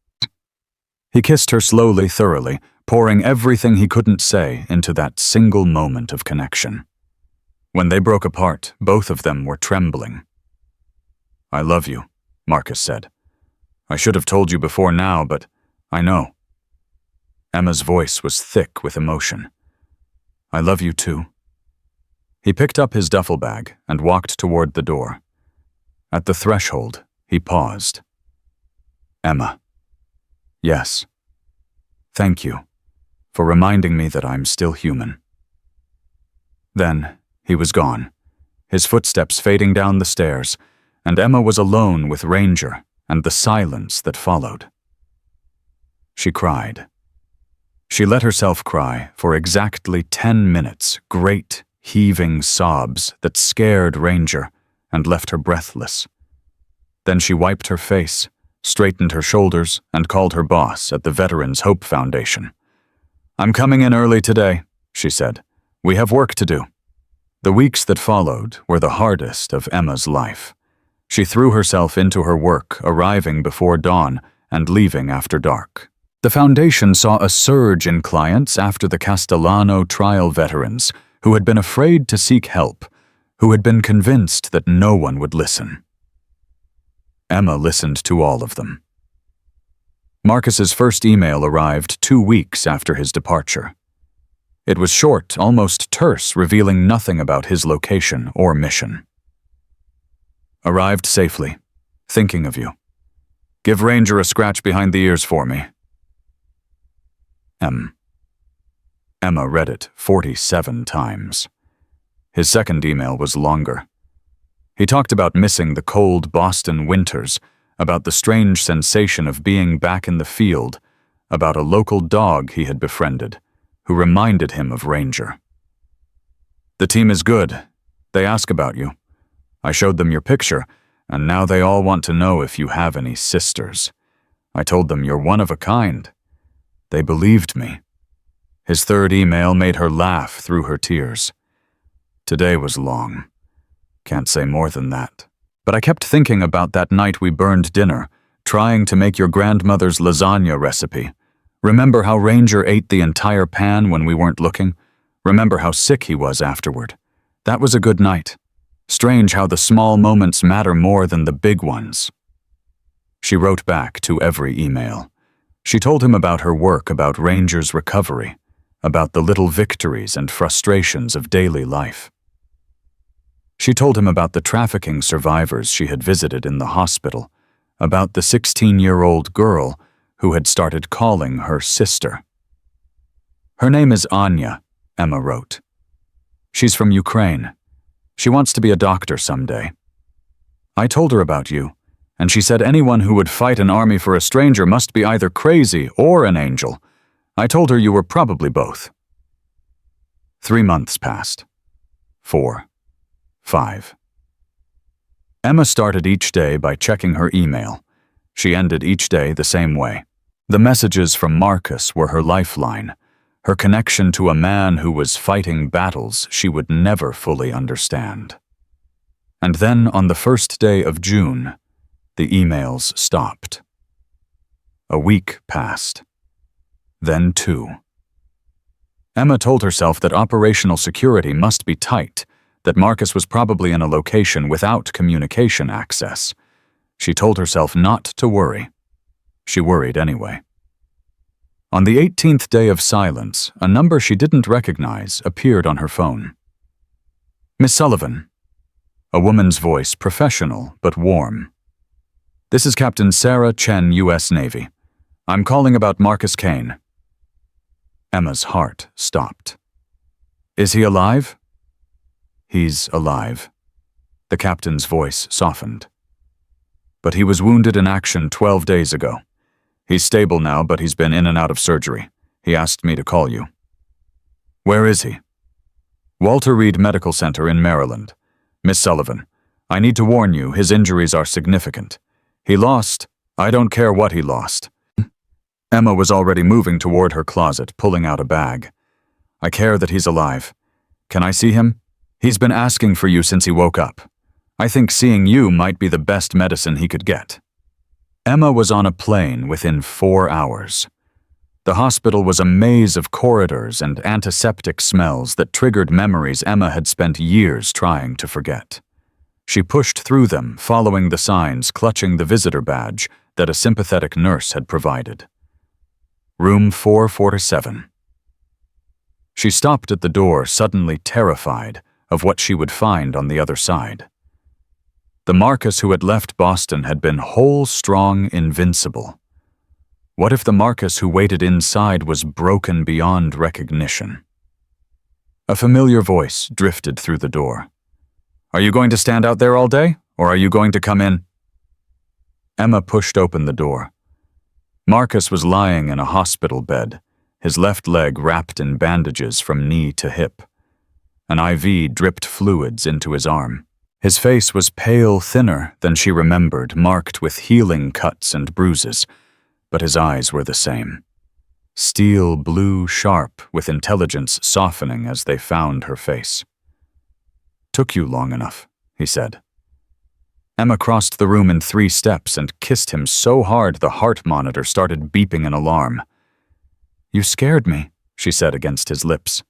He kissed her slowly, thoroughly, pouring everything he couldn't say into that single moment of connection. When they broke apart, both of them were trembling. "I love you," Marcus said. "I should have told you before now, but I know." Emma's voice was thick with emotion. "I love you too." He picked up his duffel bag and walked toward the door. At the threshold, he paused. "Emma." "Yes. Thank you for reminding me that I'm still human." Then he was gone, his footsteps fading down the stairs, and Emma was alone with Ranger and the silence that followed. She cried. She let herself cry for exactly 10 minutes, great, heaving sobs that scared Ranger and left her breathless. Then she wiped her face, straightened her shoulders, and called her boss at the Veterans Hope Foundation. "I'm coming in early today," she said. "We have work to do." The weeks that followed were the hardest of Emma's life. She threw herself into her work, arriving before dawn and leaving after dark. The foundation saw a surge in clients after the Castellano trial veterans who had been afraid to seek help, who had been convinced that no one would listen. Emma listened to all of them. Marcus's first email arrived 2 weeks after his departure. It was short, almost terse, revealing nothing about his location or mission. "Arrived safely. Thinking of you. Give Ranger a scratch behind the ears for me. M." Emma read it 47 times. His second email was longer. He talked about missing the cold Boston winters, about the strange sensation of being back in the field, about a local dog he had befriended, who reminded him of Ranger. "The team is good. They ask about you. I showed them your picture, and now they all want to know if you have any sisters. I told them you're one of a kind. They believed me." His third email made her laugh through her tears. "Today was long. Can't say more than that. But I kept thinking about that night we burned dinner, trying to make your grandmother's lasagna recipe. Remember how Ranger ate the entire pan when we weren't looking? Remember how sick he was afterward? That was a good night. Strange how the small moments matter more than the big ones." She wrote back to every email. She told him about her work, about Ranger's recovery, about the little victories and frustrations of daily life. She told him about the trafficking survivors she had visited in the hospital, about the 16-year-old girl who had started calling her sister. "Her name is Anya," Emma wrote. "She's from Ukraine. She wants to be a doctor someday. I told her about you, and she said anyone who would fight an army for a stranger must be either crazy or an angel. I told her you were probably both." 3 months passed. 4. 5. Emma started each day by checking her email. She ended each day the same way. The messages from Marcus were her lifeline, her connection to a man who was fighting battles she would never fully understand. And then, on the first day of June, the emails stopped. A week passed. Then 2. Emma told herself that operational security must be tight, that Marcus was probably in a location without communication access. She told herself not to worry. She worried anyway. On the 18th day of silence, a number she didn't recognize appeared on her phone. "Miss Sullivan." A woman's voice, professional but warm. "This is Captain Sarah Chen, U.S. Navy. I'm calling about Marcus Kane." Emma's heart stopped. "Is he alive?" "He's alive." The captain's voice softened. "But he was wounded in action 12 days ago. He's stable now, but he's been in and out of surgery. He asked me to call you." "Where is he?" "Walter Reed Medical Center in Maryland. Miss Sullivan, I need to warn you, his injuries are significant. He lost. I don't care what he lost." Emma was already moving toward her closet, pulling out a bag. "I care that he's alive. Can I see him? He's been asking for you since he woke up. I think seeing you might be the best medicine he could get." Emma was on a plane within 4 hours. The hospital was a maze of corridors and antiseptic smells that triggered memories Emma had spent years trying to forget. She pushed through them, following the signs, clutching the visitor badge that a sympathetic nurse had provided. Room 447. She stopped at the door, suddenly terrified of what she would find on the other side. The Marcus who had left Boston had been whole, strong, invincible. What if the Marcus who waited inside was broken beyond recognition? A familiar voice drifted through the door. "Are you going to stand out there all day, or are you going to come in?" Emma pushed open the door. Marcus was lying in a hospital bed, his left leg wrapped in bandages from knee to hip. An IV dripped fluids into his arm. His face was pale thinner than she remembered, marked with healing cuts and bruises, but his eyes were the same. Steel blue sharp, with intelligence softening as they found her face. "Took you long enough," he said. Emma crossed the room in 3 steps and kissed him so hard the heart monitor started beeping in alarm. "You scared me," she said against his lips.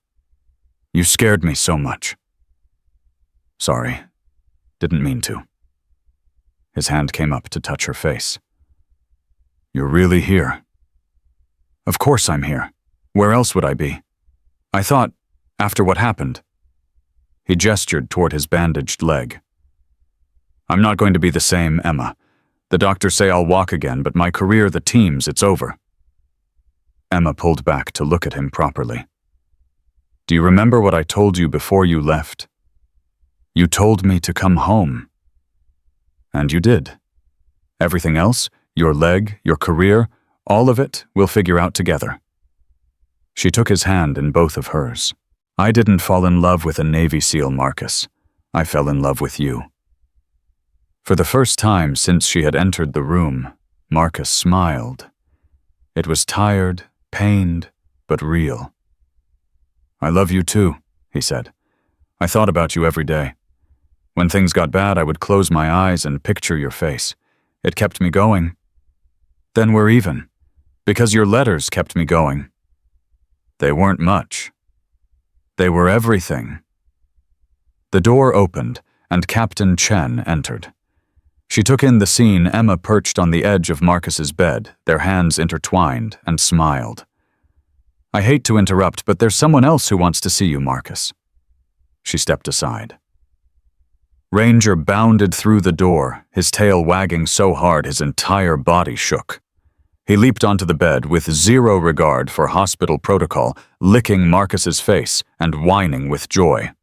"You scared me so much." "Sorry. Didn't mean to." His hand came up to touch her face. "You're really here?" "Of course I'm here. Where else would I be? I thought, after what happened." He gestured toward his bandaged leg. "I'm not going to be the same, Emma. The doctors say I'll walk again, but my career, the team's, it's over." Emma pulled back to look at him properly. "Do you remember what I told you before you left? You told me to come home. And you did. Everything else, your leg, your career, all of it, we'll figure out together." She took his hand in both of hers. "I didn't fall in love with a Navy SEAL, Marcus. I fell in love with you." For the first time since she had entered the room, Marcus smiled. It was tired, pained, but real. "I love you too," he said. "I thought about you every day. When things got bad, I would close my eyes and picture your face. It kept me going. Then we're even, because your letters kept me going. They weren't much. They were everything." The door opened, and Captain Chen entered. She took in the scene, Emma perched on the edge of Marcus's bed, their hands intertwined, and smiled. "I hate to interrupt, but there's someone else who wants to see you, Marcus." She stepped aside. Ranger bounded through the door, his tail wagging so hard his entire body shook. He leaped onto the bed with zero regard for hospital protocol, licking Marcus's face and whining with joy.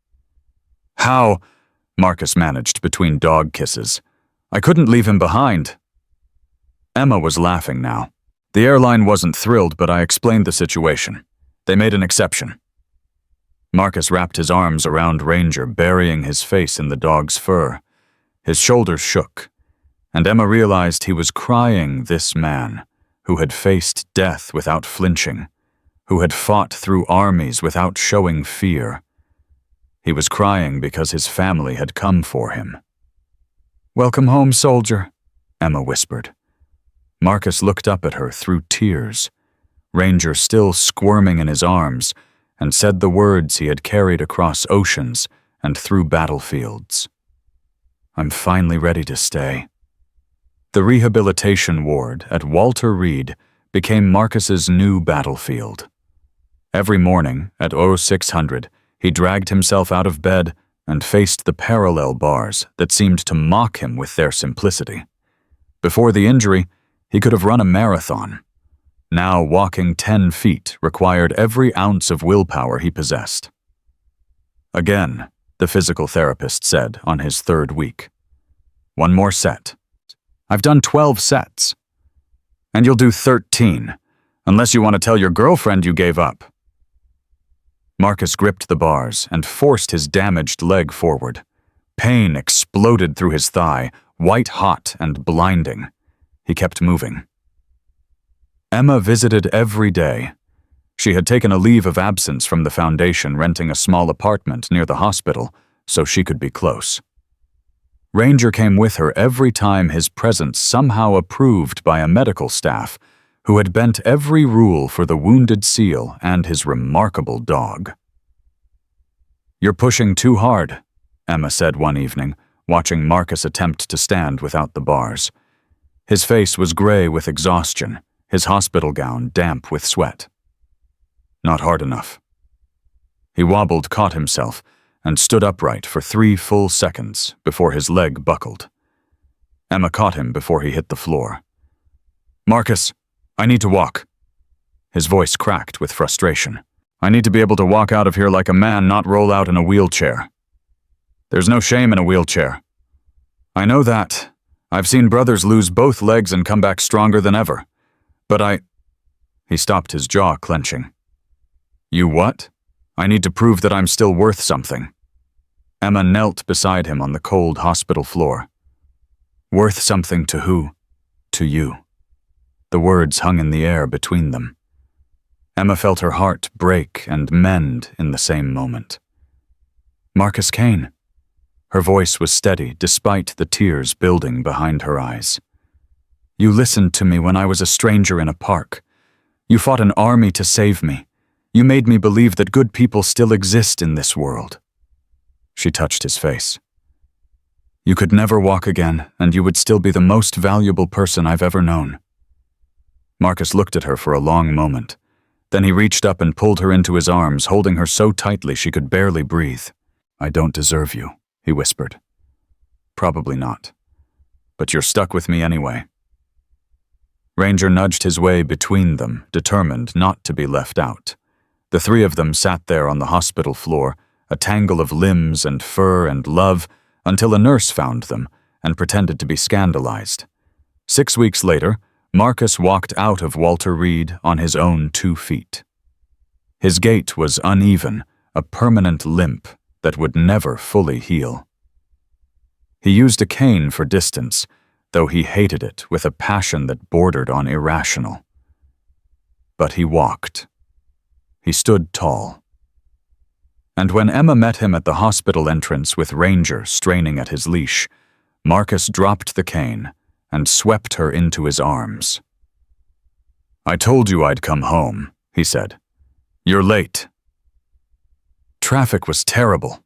"How?" Marcus managed between dog kisses. "I couldn't leave him behind." Emma was laughing now. "The airline wasn't thrilled, but I explained the situation. They made an exception." Marcus wrapped his arms around Ranger, burying his face in the dog's fur. His shoulders shook, and Emma realized he was crying this man, who had faced death without flinching, who had fought through armies without showing fear. He was crying because his family had come for him. "Welcome home, soldier," Emma whispered. Marcus looked up at her through tears, Ranger still squirming in his arms, and said the words he had carried across oceans and through battlefields. "I'm finally ready to stay." The rehabilitation ward at Walter Reed became Marcus's new battlefield. Every morning at 0600, he dragged himself out of bed and faced the parallel bars that seemed to mock him with their simplicity. Before the injury, he could have run a marathon. Now walking 10 feet required every ounce of willpower he possessed. "Again," the physical therapist said on his 3rd week. "One more set. I've done 12 sets. And you'll do 13, unless you want to tell your girlfriend you gave up." Marcus gripped the bars and forced his damaged leg forward. Pain exploded through his thigh, white-hot and blinding. He kept moving. Emma visited every day. She had taken a leave of absence from the foundation, renting a small apartment near the hospital so she could be close. Ranger came with her every time, his presence somehow approved by a medical staff who had bent every rule for the wounded SEAL and his remarkable dog. "You're pushing too hard," Emma said one evening, watching Marcus attempt to stand without the bars. His face was gray with exhaustion, his hospital gown damp with sweat. "Not hard enough." He wobbled, caught himself, and stood upright for 3 full seconds before his leg buckled. Emma caught him before he hit the floor. "Marcus, I need to walk." His voice cracked with frustration. "I need to be able to walk out of here like a man, not roll out in a wheelchair." "There's no shame in a wheelchair." "I know that. I've seen brothers lose both legs and come back stronger than ever. But He stopped, his jaw clenching. "You what?" "I need to prove that I'm still worth something." Emma knelt beside him on the cold hospital floor. Worth something to who? To you. The words hung in the air between them. Emma felt her heart break and mend in the same moment. Marcus Kane. Her voice was steady despite the tears building behind her eyes. You listened to me when I was a stranger in a park. You fought an army to save me. You made me believe that good people still exist in this world. She touched his face. You could never walk again, and you would still be the most valuable person I've ever known. Marcus looked at her for a long moment. Then he reached up and pulled her into his arms, holding her so tightly she could barely breathe. I don't deserve you, he whispered. Probably not. But you're stuck with me anyway. Ranger nudged his way between them, determined not to be left out. The three of them sat there on the hospital floor, a tangle of limbs and fur and love, until a nurse found them and pretended to be scandalized. 6 weeks later, Marcus walked out of Walter Reed on his own 2 feet. His gait was uneven, a permanent limp that would never fully heal. He used a cane for distance, though he hated it with a passion that bordered on irrational. But he walked. He stood tall. And when Emma met him at the hospital entrance with Ranger straining at his leash, Marcus dropped the cane and swept her into his arms. I told you I'd come home, he said. You're late. Traffic was terrible.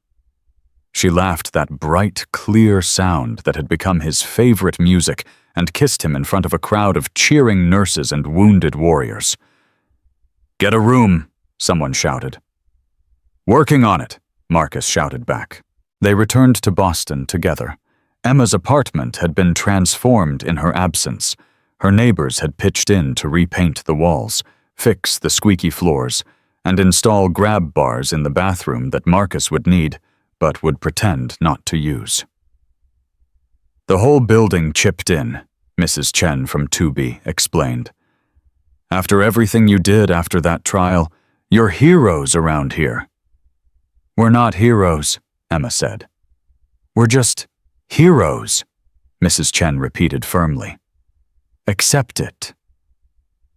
She laughed that bright, clear sound that had become his favorite music and kissed him in front of a crowd of cheering nurses and wounded warriors. Get a room, someone shouted. Working on it, Marcus shouted back. They returned to Boston together. Emma's apartment had been transformed in her absence. Her neighbors had pitched in to repaint the walls, fix the squeaky floors, and install grab bars in the bathroom that Marcus would need, but would pretend not to use. The whole building chipped in, Mrs. Chen from 2B explained. After everything you did after that trial, you're heroes around here. We're not heroes, Emma said. We're just heroes, Mrs. Chen repeated firmly. Accept it.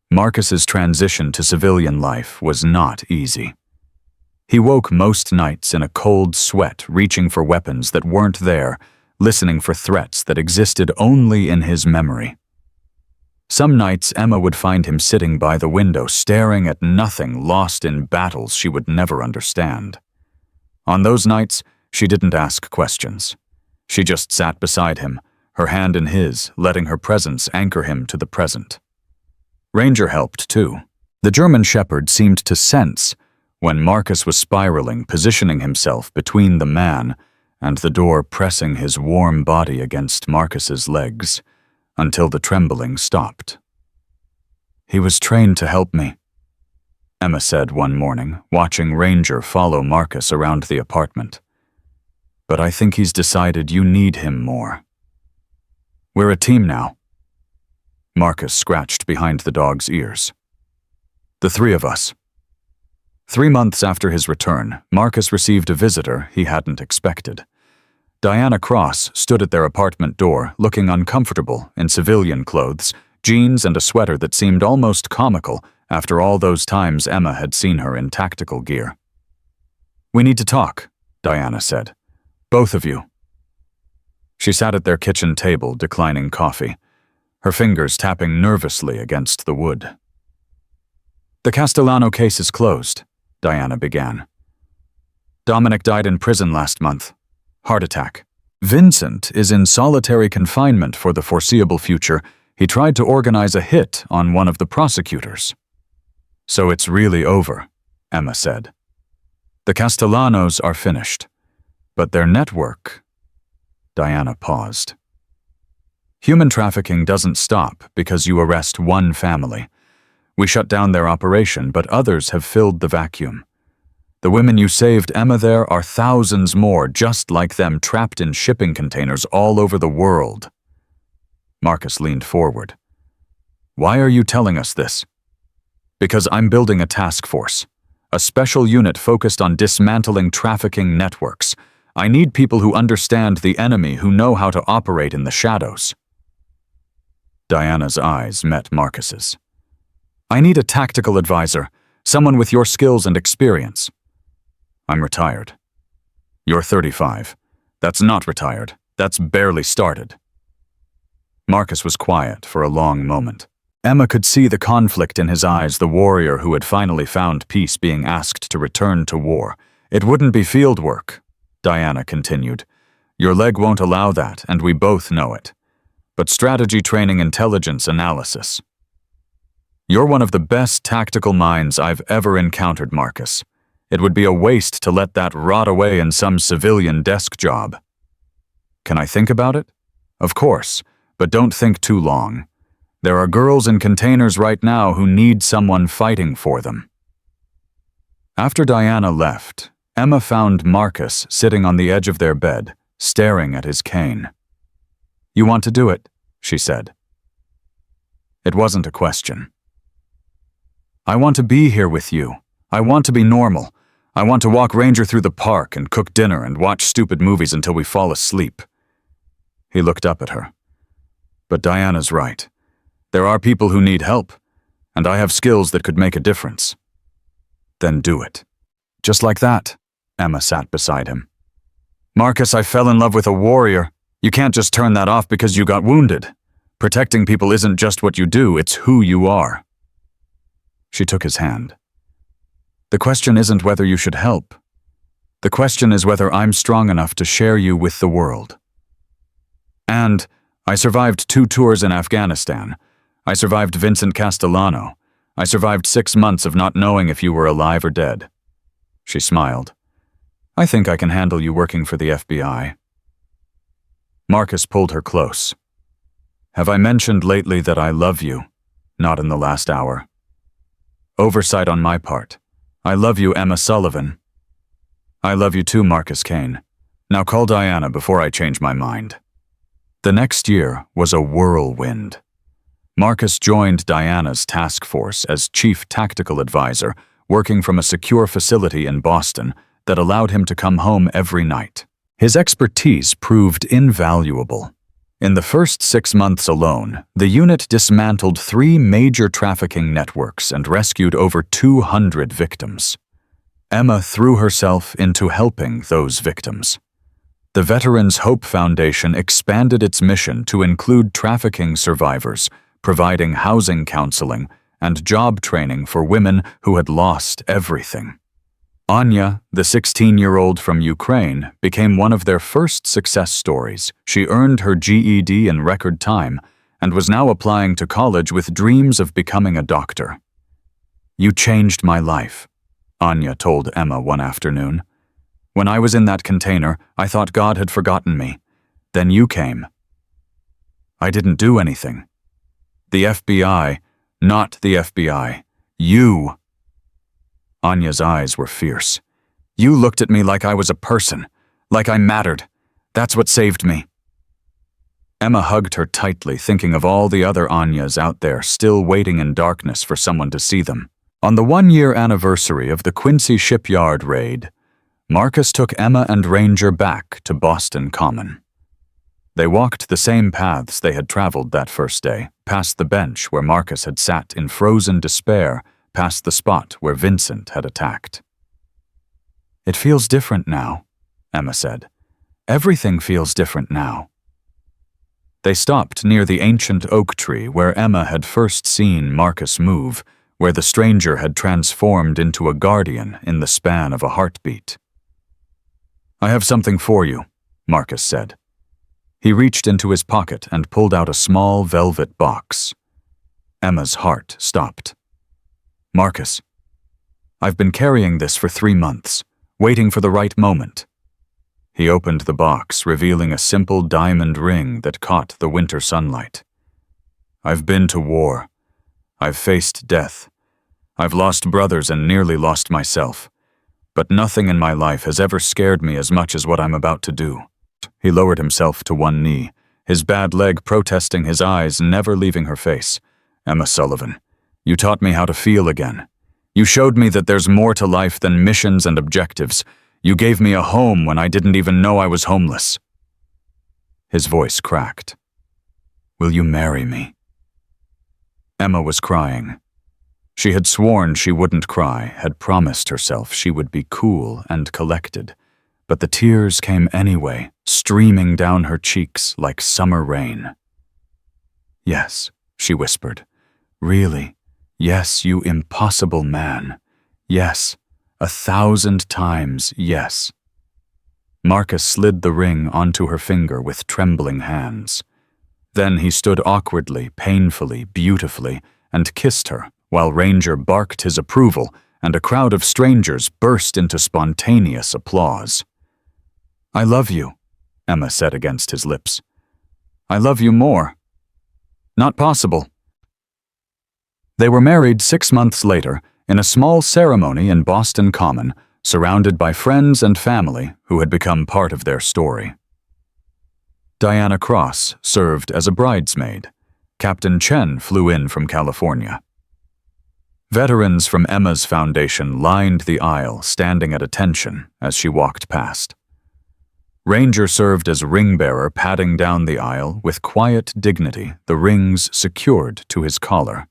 Marcus's transition to civilian life was not easy. He woke most nights in a cold sweat, reaching for weapons that weren't there, listening for threats that existed only in his memory. Some nights Emma would find him sitting by the window, staring at nothing, lost in battles she would never understand. On those nights, she didn't ask questions. She just sat beside him, her hand in his, letting her presence anchor him to the present. Ranger helped, too. The German shepherd seemed to sense when Marcus was spiraling, positioning himself between the man and the door, pressing his warm body against Marcus's legs, until the trembling stopped. He was trained to help me, Emma said one morning, watching Ranger follow Marcus around the apartment. But I think he's decided you need him more. We're a team now. Marcus scratched behind the dog's ears. The 3 of us. 3 months after his return, Marcus received a visitor he hadn't expected. Diana Cross stood at their apartment door, looking uncomfortable in civilian clothes, jeans and a sweater that seemed almost comical after all those times Emma had seen her in tactical gear. We need to talk, Diana said. Both of you. She sat at their kitchen table, declining coffee, her fingers tapping nervously against the wood. The Castellano case is closed, Diana began. Dominic died in prison last month. Heart attack. Vincent is in solitary confinement for the foreseeable future. He tried to organize a hit on one of the prosecutors. So it's really over, Emma said. The Castellanos are finished, but their network... Diana paused. Human trafficking doesn't stop because you arrest one family. We shut down their operation, but others have filled the vacuum. The women you saved, Emma, there are thousands more just like them trapped in shipping containers all over the world. Marcus leaned forward. Why are you telling us this? Because I'm building a task force, a special unit focused on dismantling trafficking networks. I need people who understand the enemy, who know how to operate in the shadows." Diana's eyes met Marcus's. "I need a tactical advisor, someone with your skills and experience." "I'm retired." "You're 35. That's not retired. That's barely started." Marcus was quiet for a long moment. Emma could see the conflict in his eyes, the warrior who had finally found peace being asked to return to war. "It wouldn't be field work," Diana continued. "Your leg won't allow that, and we both know it. But strategy training, intelligence analysis. You're one of the best tactical minds I've ever encountered, Marcus. It would be a waste to let that rot away in some civilian desk job." "Can I think about it?" "Of course, but don't think too long. There are girls in containers right now who need someone fighting for them." After Diana left, Emma found Marcus sitting on the edge of their bed, staring at his cane. "You want to do it?" she said. It wasn't a question. "I want to be here with you. I want to be normal. I want to walk Ranger through the park and cook dinner and watch stupid movies until we fall asleep." He looked up at her. "But Diana's right. There are people who need help, and I have skills that could make a difference." "Then do it." Just like that, Emma sat beside him. "Marcus, I fell in love with a warrior. You can't just turn that off because you got wounded. Protecting people isn't just what you do, it's who you are." She took his hand. "The question isn't whether you should help. The question is whether I'm strong enough to share you with the world. And I survived 2 tours in Afghanistan. I survived Vincent Castellano. I survived 6 months of not knowing if you were alive or dead." She smiled. "I think I can handle you working for the FBI." Marcus pulled her close. "Have I mentioned lately that I love you? Not in the last hour. Oversight on my part. I love you, Emma Sullivan." "I love you too, Marcus Kane. Now call Diana before I change my mind." The next year was a whirlwind. Marcus joined Diana's task force as chief tactical advisor, working from a secure facility in Boston that allowed him to come home every night. His expertise proved invaluable. In the first 6 months alone, the unit dismantled 3 major trafficking networks and rescued over 200 victims. Emma threw herself into helping those victims. The Veterans Hope Foundation expanded its mission to include trafficking survivors, providing housing counseling and job training for women who had lost everything. Anya, the 16-year-old from Ukraine, became one of their first success stories. She earned her GED in record time and was now applying to college with dreams of becoming a doctor. "You changed my life," Anya told Emma one afternoon. "When I was in that container, I thought God had forgotten me. Then you came." "I didn't do anything." "The FBI, not the FBI. You." Anya's eyes were fierce. "You looked at me like I was a person, like I mattered. That's what saved me." Emma hugged her tightly, thinking of all the other Anyas out there still waiting in darkness for someone to see them. On the 1-year anniversary of the Quincy shipyard raid, Marcus took Emma and Ranger back to Boston Common. They walked the same paths they had traveled that first day, past the bench where Marcus had sat in frozen despair, past the spot where Vincent had attacked. "It feels different now," Emma said. "Everything feels different now." They stopped near the ancient oak tree where Emma had first seen Marcus move, where the stranger had transformed into a guardian in the span of a heartbeat. "I have something for you," Marcus said. He reached into his pocket and pulled out a small velvet box. Emma's heart stopped. "Marcus, I've been carrying this for 3 months, waiting for the right moment." He opened the box, revealing a simple diamond ring that caught the winter sunlight. "I've been to war. I've faced death. I've lost brothers and nearly lost myself. But nothing in my life has ever scared me as much as what I'm about to do." He lowered himself to one knee, his bad leg protesting, his eyes never leaving her face. "Emma Sullivan, you taught me how to feel again. You showed me that there's more to life than missions and objectives. You gave me a home when I didn't even know I was homeless." His voice cracked. "Will you marry me?" Emma was crying. She had sworn she wouldn't cry, had promised herself she would be cool and collected, but the tears came anyway, streaming down her cheeks like summer rain. "Yes," she whispered. "Really, yes, you impossible man. Yes, 1,000 times yes." Marcus slid the ring onto her finger with trembling hands. Then he stood awkwardly, painfully, beautifully, and kissed her, while Ranger barked his approval, and a crowd of strangers burst into spontaneous applause. "I love you," Emma said against his lips. "I love you more." "Not possible." They were married 6 months later, in a small ceremony in Boston Common, surrounded by friends and family who had become part of their story. Diana Cross served as a bridesmaid. Captain Chen flew in from California. Veterans from Emma's foundation lined the aisle, standing at attention as she walked past. Ranger served as ring-bearer, patting down the aisle with quiet dignity, the rings secured to his collar.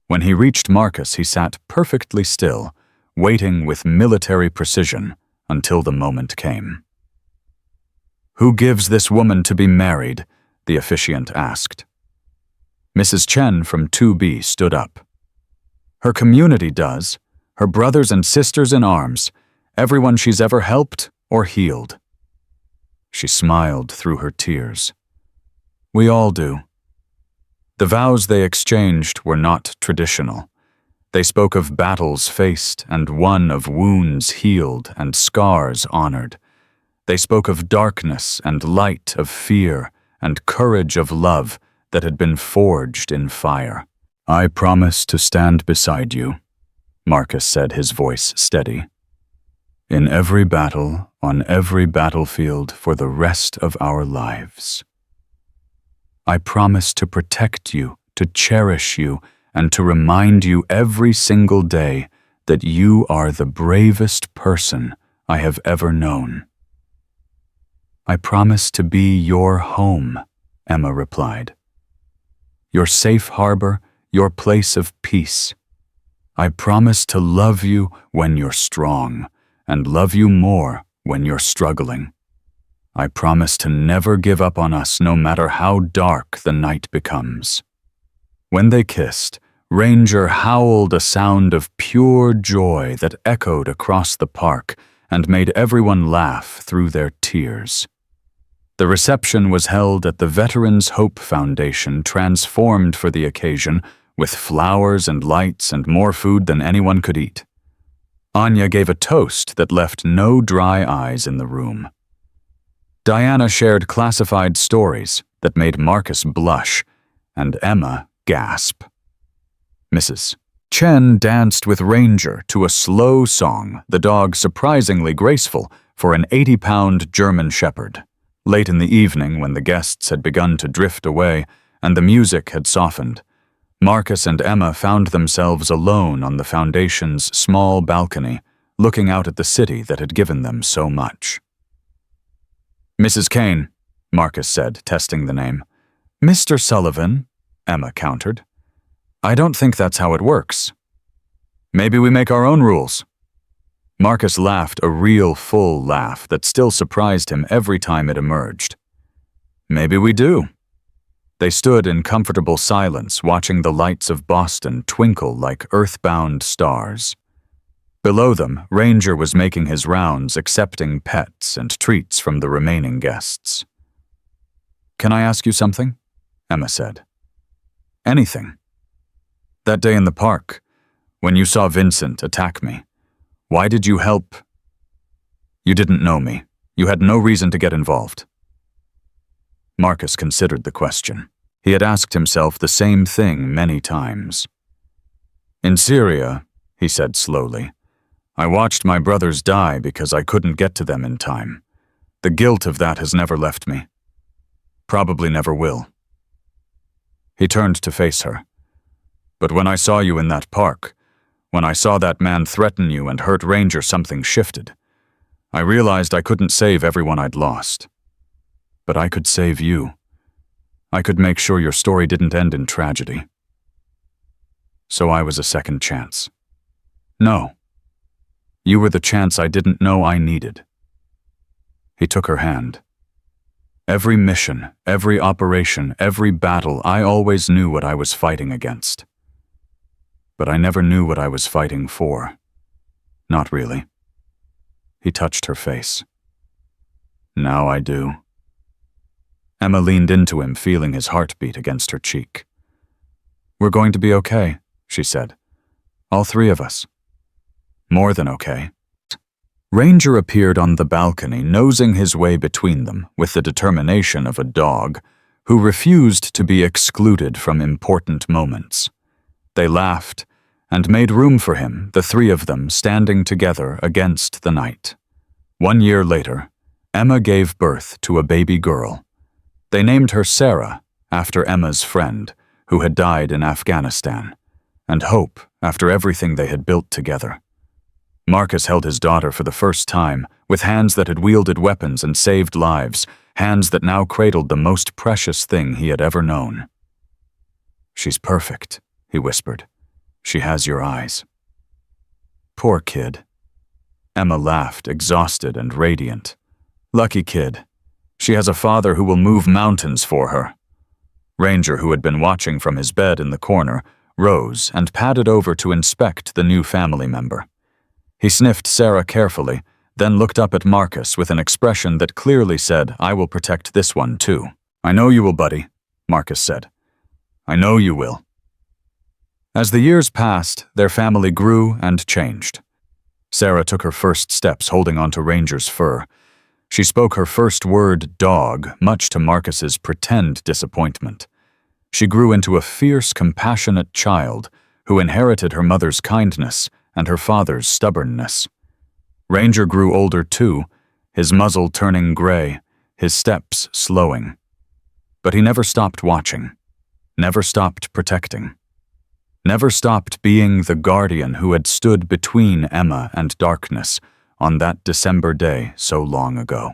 When he reached Marcus, he sat perfectly still, waiting with military precision until the moment came. "Who gives this woman to be married?" the officiant asked. Mrs. Chen from 2B stood up. "Her community does, her brothers and sisters in arms, everyone she's ever helped or healed." She smiled through her tears. "We all do." The vows they exchanged were not traditional. They spoke of battles faced and won, of wounds healed and scars honored. They spoke of darkness and light, of fear and courage, of love that had been forged in fire. "I promise to stand beside you," Marcus said, his voice steady. "In every battle, on every battlefield for the rest of our lives. I promise to protect you, to cherish you, and to remind you every single day that you are the bravest person I have ever known." "I promise to be your home," Emma replied. "Your safe harbor, your place of peace. I promise to love you when you're strong, and love you more when you're struggling. I promise to never give up on us no matter how dark the night becomes." When they kissed, Ranger howled a sound of pure joy that echoed across the park and made everyone laugh through their tears. The reception was held at the Veterans Hope Foundation, transformed for the occasion, with flowers and lights and more food than anyone could eat. Anya gave a toast that left no dry eyes in the room. Diana shared classified stories that made Marcus blush and Emma gasp. Mrs. Chen danced with Ranger to a slow song, the dog surprisingly graceful for an 80-pound German shepherd. Late in the evening, when the guests had begun to drift away and the music had softened, Marcus and Emma found themselves alone on the foundation's small balcony, looking out at the city that had given them so much. "Mrs. Kane," Marcus said, testing the name. "Mr. Sullivan," Emma countered. "I don't think that's how it works." "Maybe we make our own rules." Marcus laughed, a real full laugh that still surprised him every time it emerged. "Maybe we do." They stood in comfortable silence, watching the lights of Boston twinkle like earthbound stars. Below them, Ranger was making his rounds, accepting pets and treats from the remaining guests. "Can I ask you something?" Emma said. "Anything." "That day in the park, when you saw Vincent attack me, why did you help?" "You didn't know me. You had no reason to get involved." Marcus considered the question. He had asked himself the same thing many times. "In Syria," he said slowly, "I watched my brothers die because I couldn't get to them in time. The guilt of that has never left me. Probably never will." He turned to face her. "But when I saw you in that park, when I saw that man threaten you and hurt Ranger, something shifted. I realized I couldn't save everyone I'd lost. But I could save you. I could make sure your story didn't end in tragedy. So I was a second chance. No. You were the chance I didn't know I needed. He took her hand. Every mission, every operation, every battle, I always knew what I was fighting against. But I never knew what I was fighting for. Not really. He touched her face. Now I do. Emma leaned into him, feeling his heartbeat against her cheek. We're going to be okay, she said. All three of us. More than okay. Ranger appeared on the balcony, nosing his way between them with the determination of a dog who refused to be excluded from important moments. They laughed and made room for him, the three of them standing together against the night. 1 year later, Emma gave birth to a baby girl. They named her Sarah, after Emma's friend, who had died in Afghanistan, and Hope, after everything they had built together. Marcus held his daughter for the first time, with hands that had wielded weapons and saved lives, hands that now cradled the most precious thing he had ever known. She's perfect, he whispered. She has your eyes. Poor kid. Emma laughed, exhausted and radiant. Lucky kid. She has a father who will move mountains for her. Ranger, who had been watching from his bed in the corner, rose and padded over to inspect the new family member. He sniffed Sarah carefully, then looked up at Marcus with an expression that clearly said, I will protect this one too. I know you will, buddy, Marcus said. I know you will. As the years passed, their family grew and changed. Sarah took her first steps holding onto Ranger's fur. She spoke her first word, dog, much to Marcus's pretend disappointment. She grew into a fierce, compassionate child who inherited her mother's kindness and her father's stubbornness. Ranger grew older too, his muzzle turning gray, his steps slowing. But he never stopped watching, never stopped protecting, never stopped being the guardian who had stood between Emma and darkness on that December day so long ago.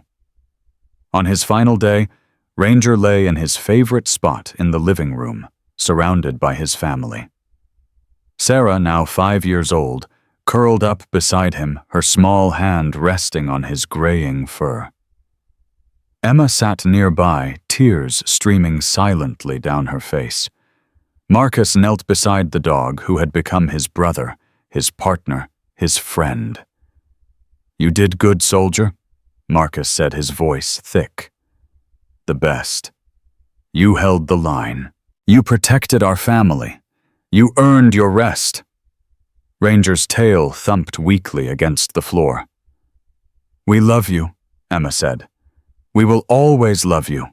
On his final day, Ranger lay in his favorite spot in the living room, surrounded by his family. Sarah, now 5 years old, curled up beside him, her small hand resting on his graying fur. Emma sat nearby, tears streaming silently down her face. Marcus knelt beside the dog who had become his brother, his partner, his friend. You did good, soldier, Marcus said, his voice thick. The best. You held the line. You protected our family. You earned your rest. Ranger's tail thumped weakly against the floor. We love you, Emma said. We will always love you.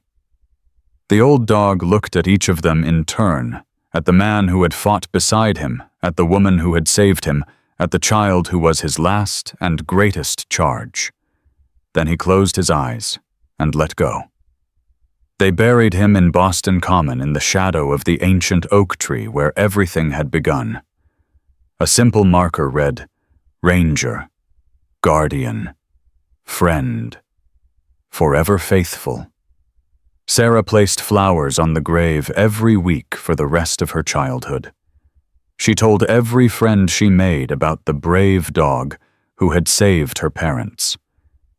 The old dog looked at each of them in turn, at the man who had fought beside him, at the woman who had saved him, at the child who was his last and greatest charge. Then he closed his eyes and let go. They buried him in Boston Common in the shadow of the ancient oak tree where everything had begun. A simple marker read, Ranger, Guardian, Friend, Forever Faithful. Sarah placed flowers on the grave every week for the rest of her childhood. She told every friend she made about the brave dog who had saved her parents.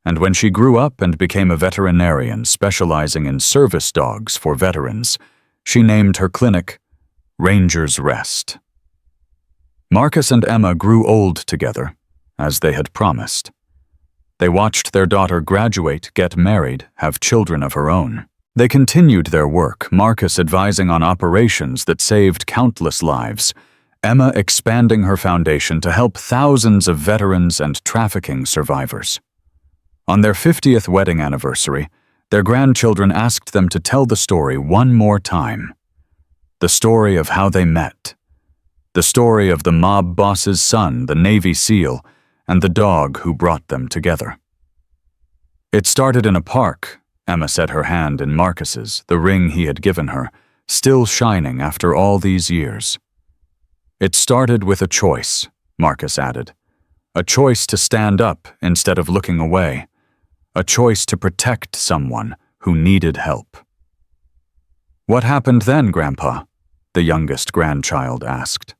And when she grew up and became a veterinarian specializing in service dogs for veterans, she named her clinic Ranger's Rest. Marcus and Emma grew old together, as they had promised. They watched their daughter graduate, get married, have children of her own. They continued their work, Marcus advising on operations that saved countless lives, Emma expanding her foundation to help thousands of veterans and trafficking survivors. On their 50th wedding anniversary, their grandchildren asked them to tell the story one more time. The story of how they met. The story of the mob boss's son, the Navy SEAL, and the dog who brought them together. It started in a park, Emma set her hand in Marcus's, the ring he had given her, still shining after all these years. It started with a choice, Marcus added. A choice to stand up instead of looking away. A choice to protect someone who needed help. "What happened then, Grandpa?" the youngest grandchild asked.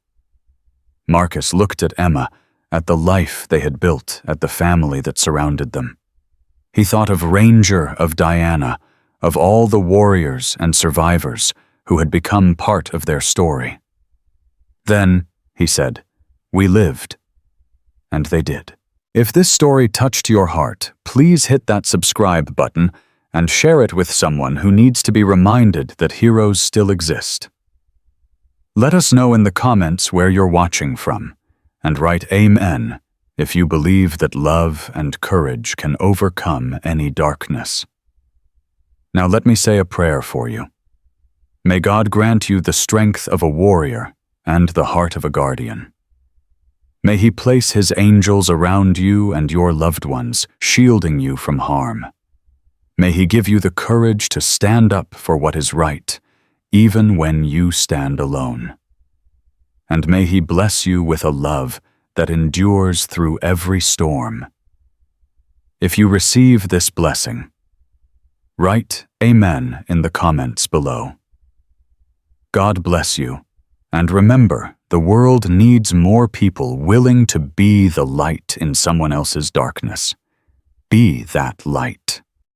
Marcus looked at Emma, at the life they had built, at the family that surrounded them. He thought of Ranger, of Diana, of all the warriors and survivors who had become part of their story. "Then," he said, "we lived." And they did. If this story touched your heart, please hit that subscribe button and share it with someone who needs to be reminded that heroes still exist. Let us know in the comments where you're watching from, and write Amen if you believe that love and courage can overcome any darkness. Now let me say a prayer for you. May God grant you the strength of a warrior and the heart of a guardian. May He place His angels around you and your loved ones, shielding you from harm. May He give you the courage to stand up for what is right, even when you stand alone. And may He bless you with a love that endures through every storm. If you receive this blessing, write Amen in the comments below. God bless you, and remember, the world needs more people willing to be the light in someone else's darkness. Be that light.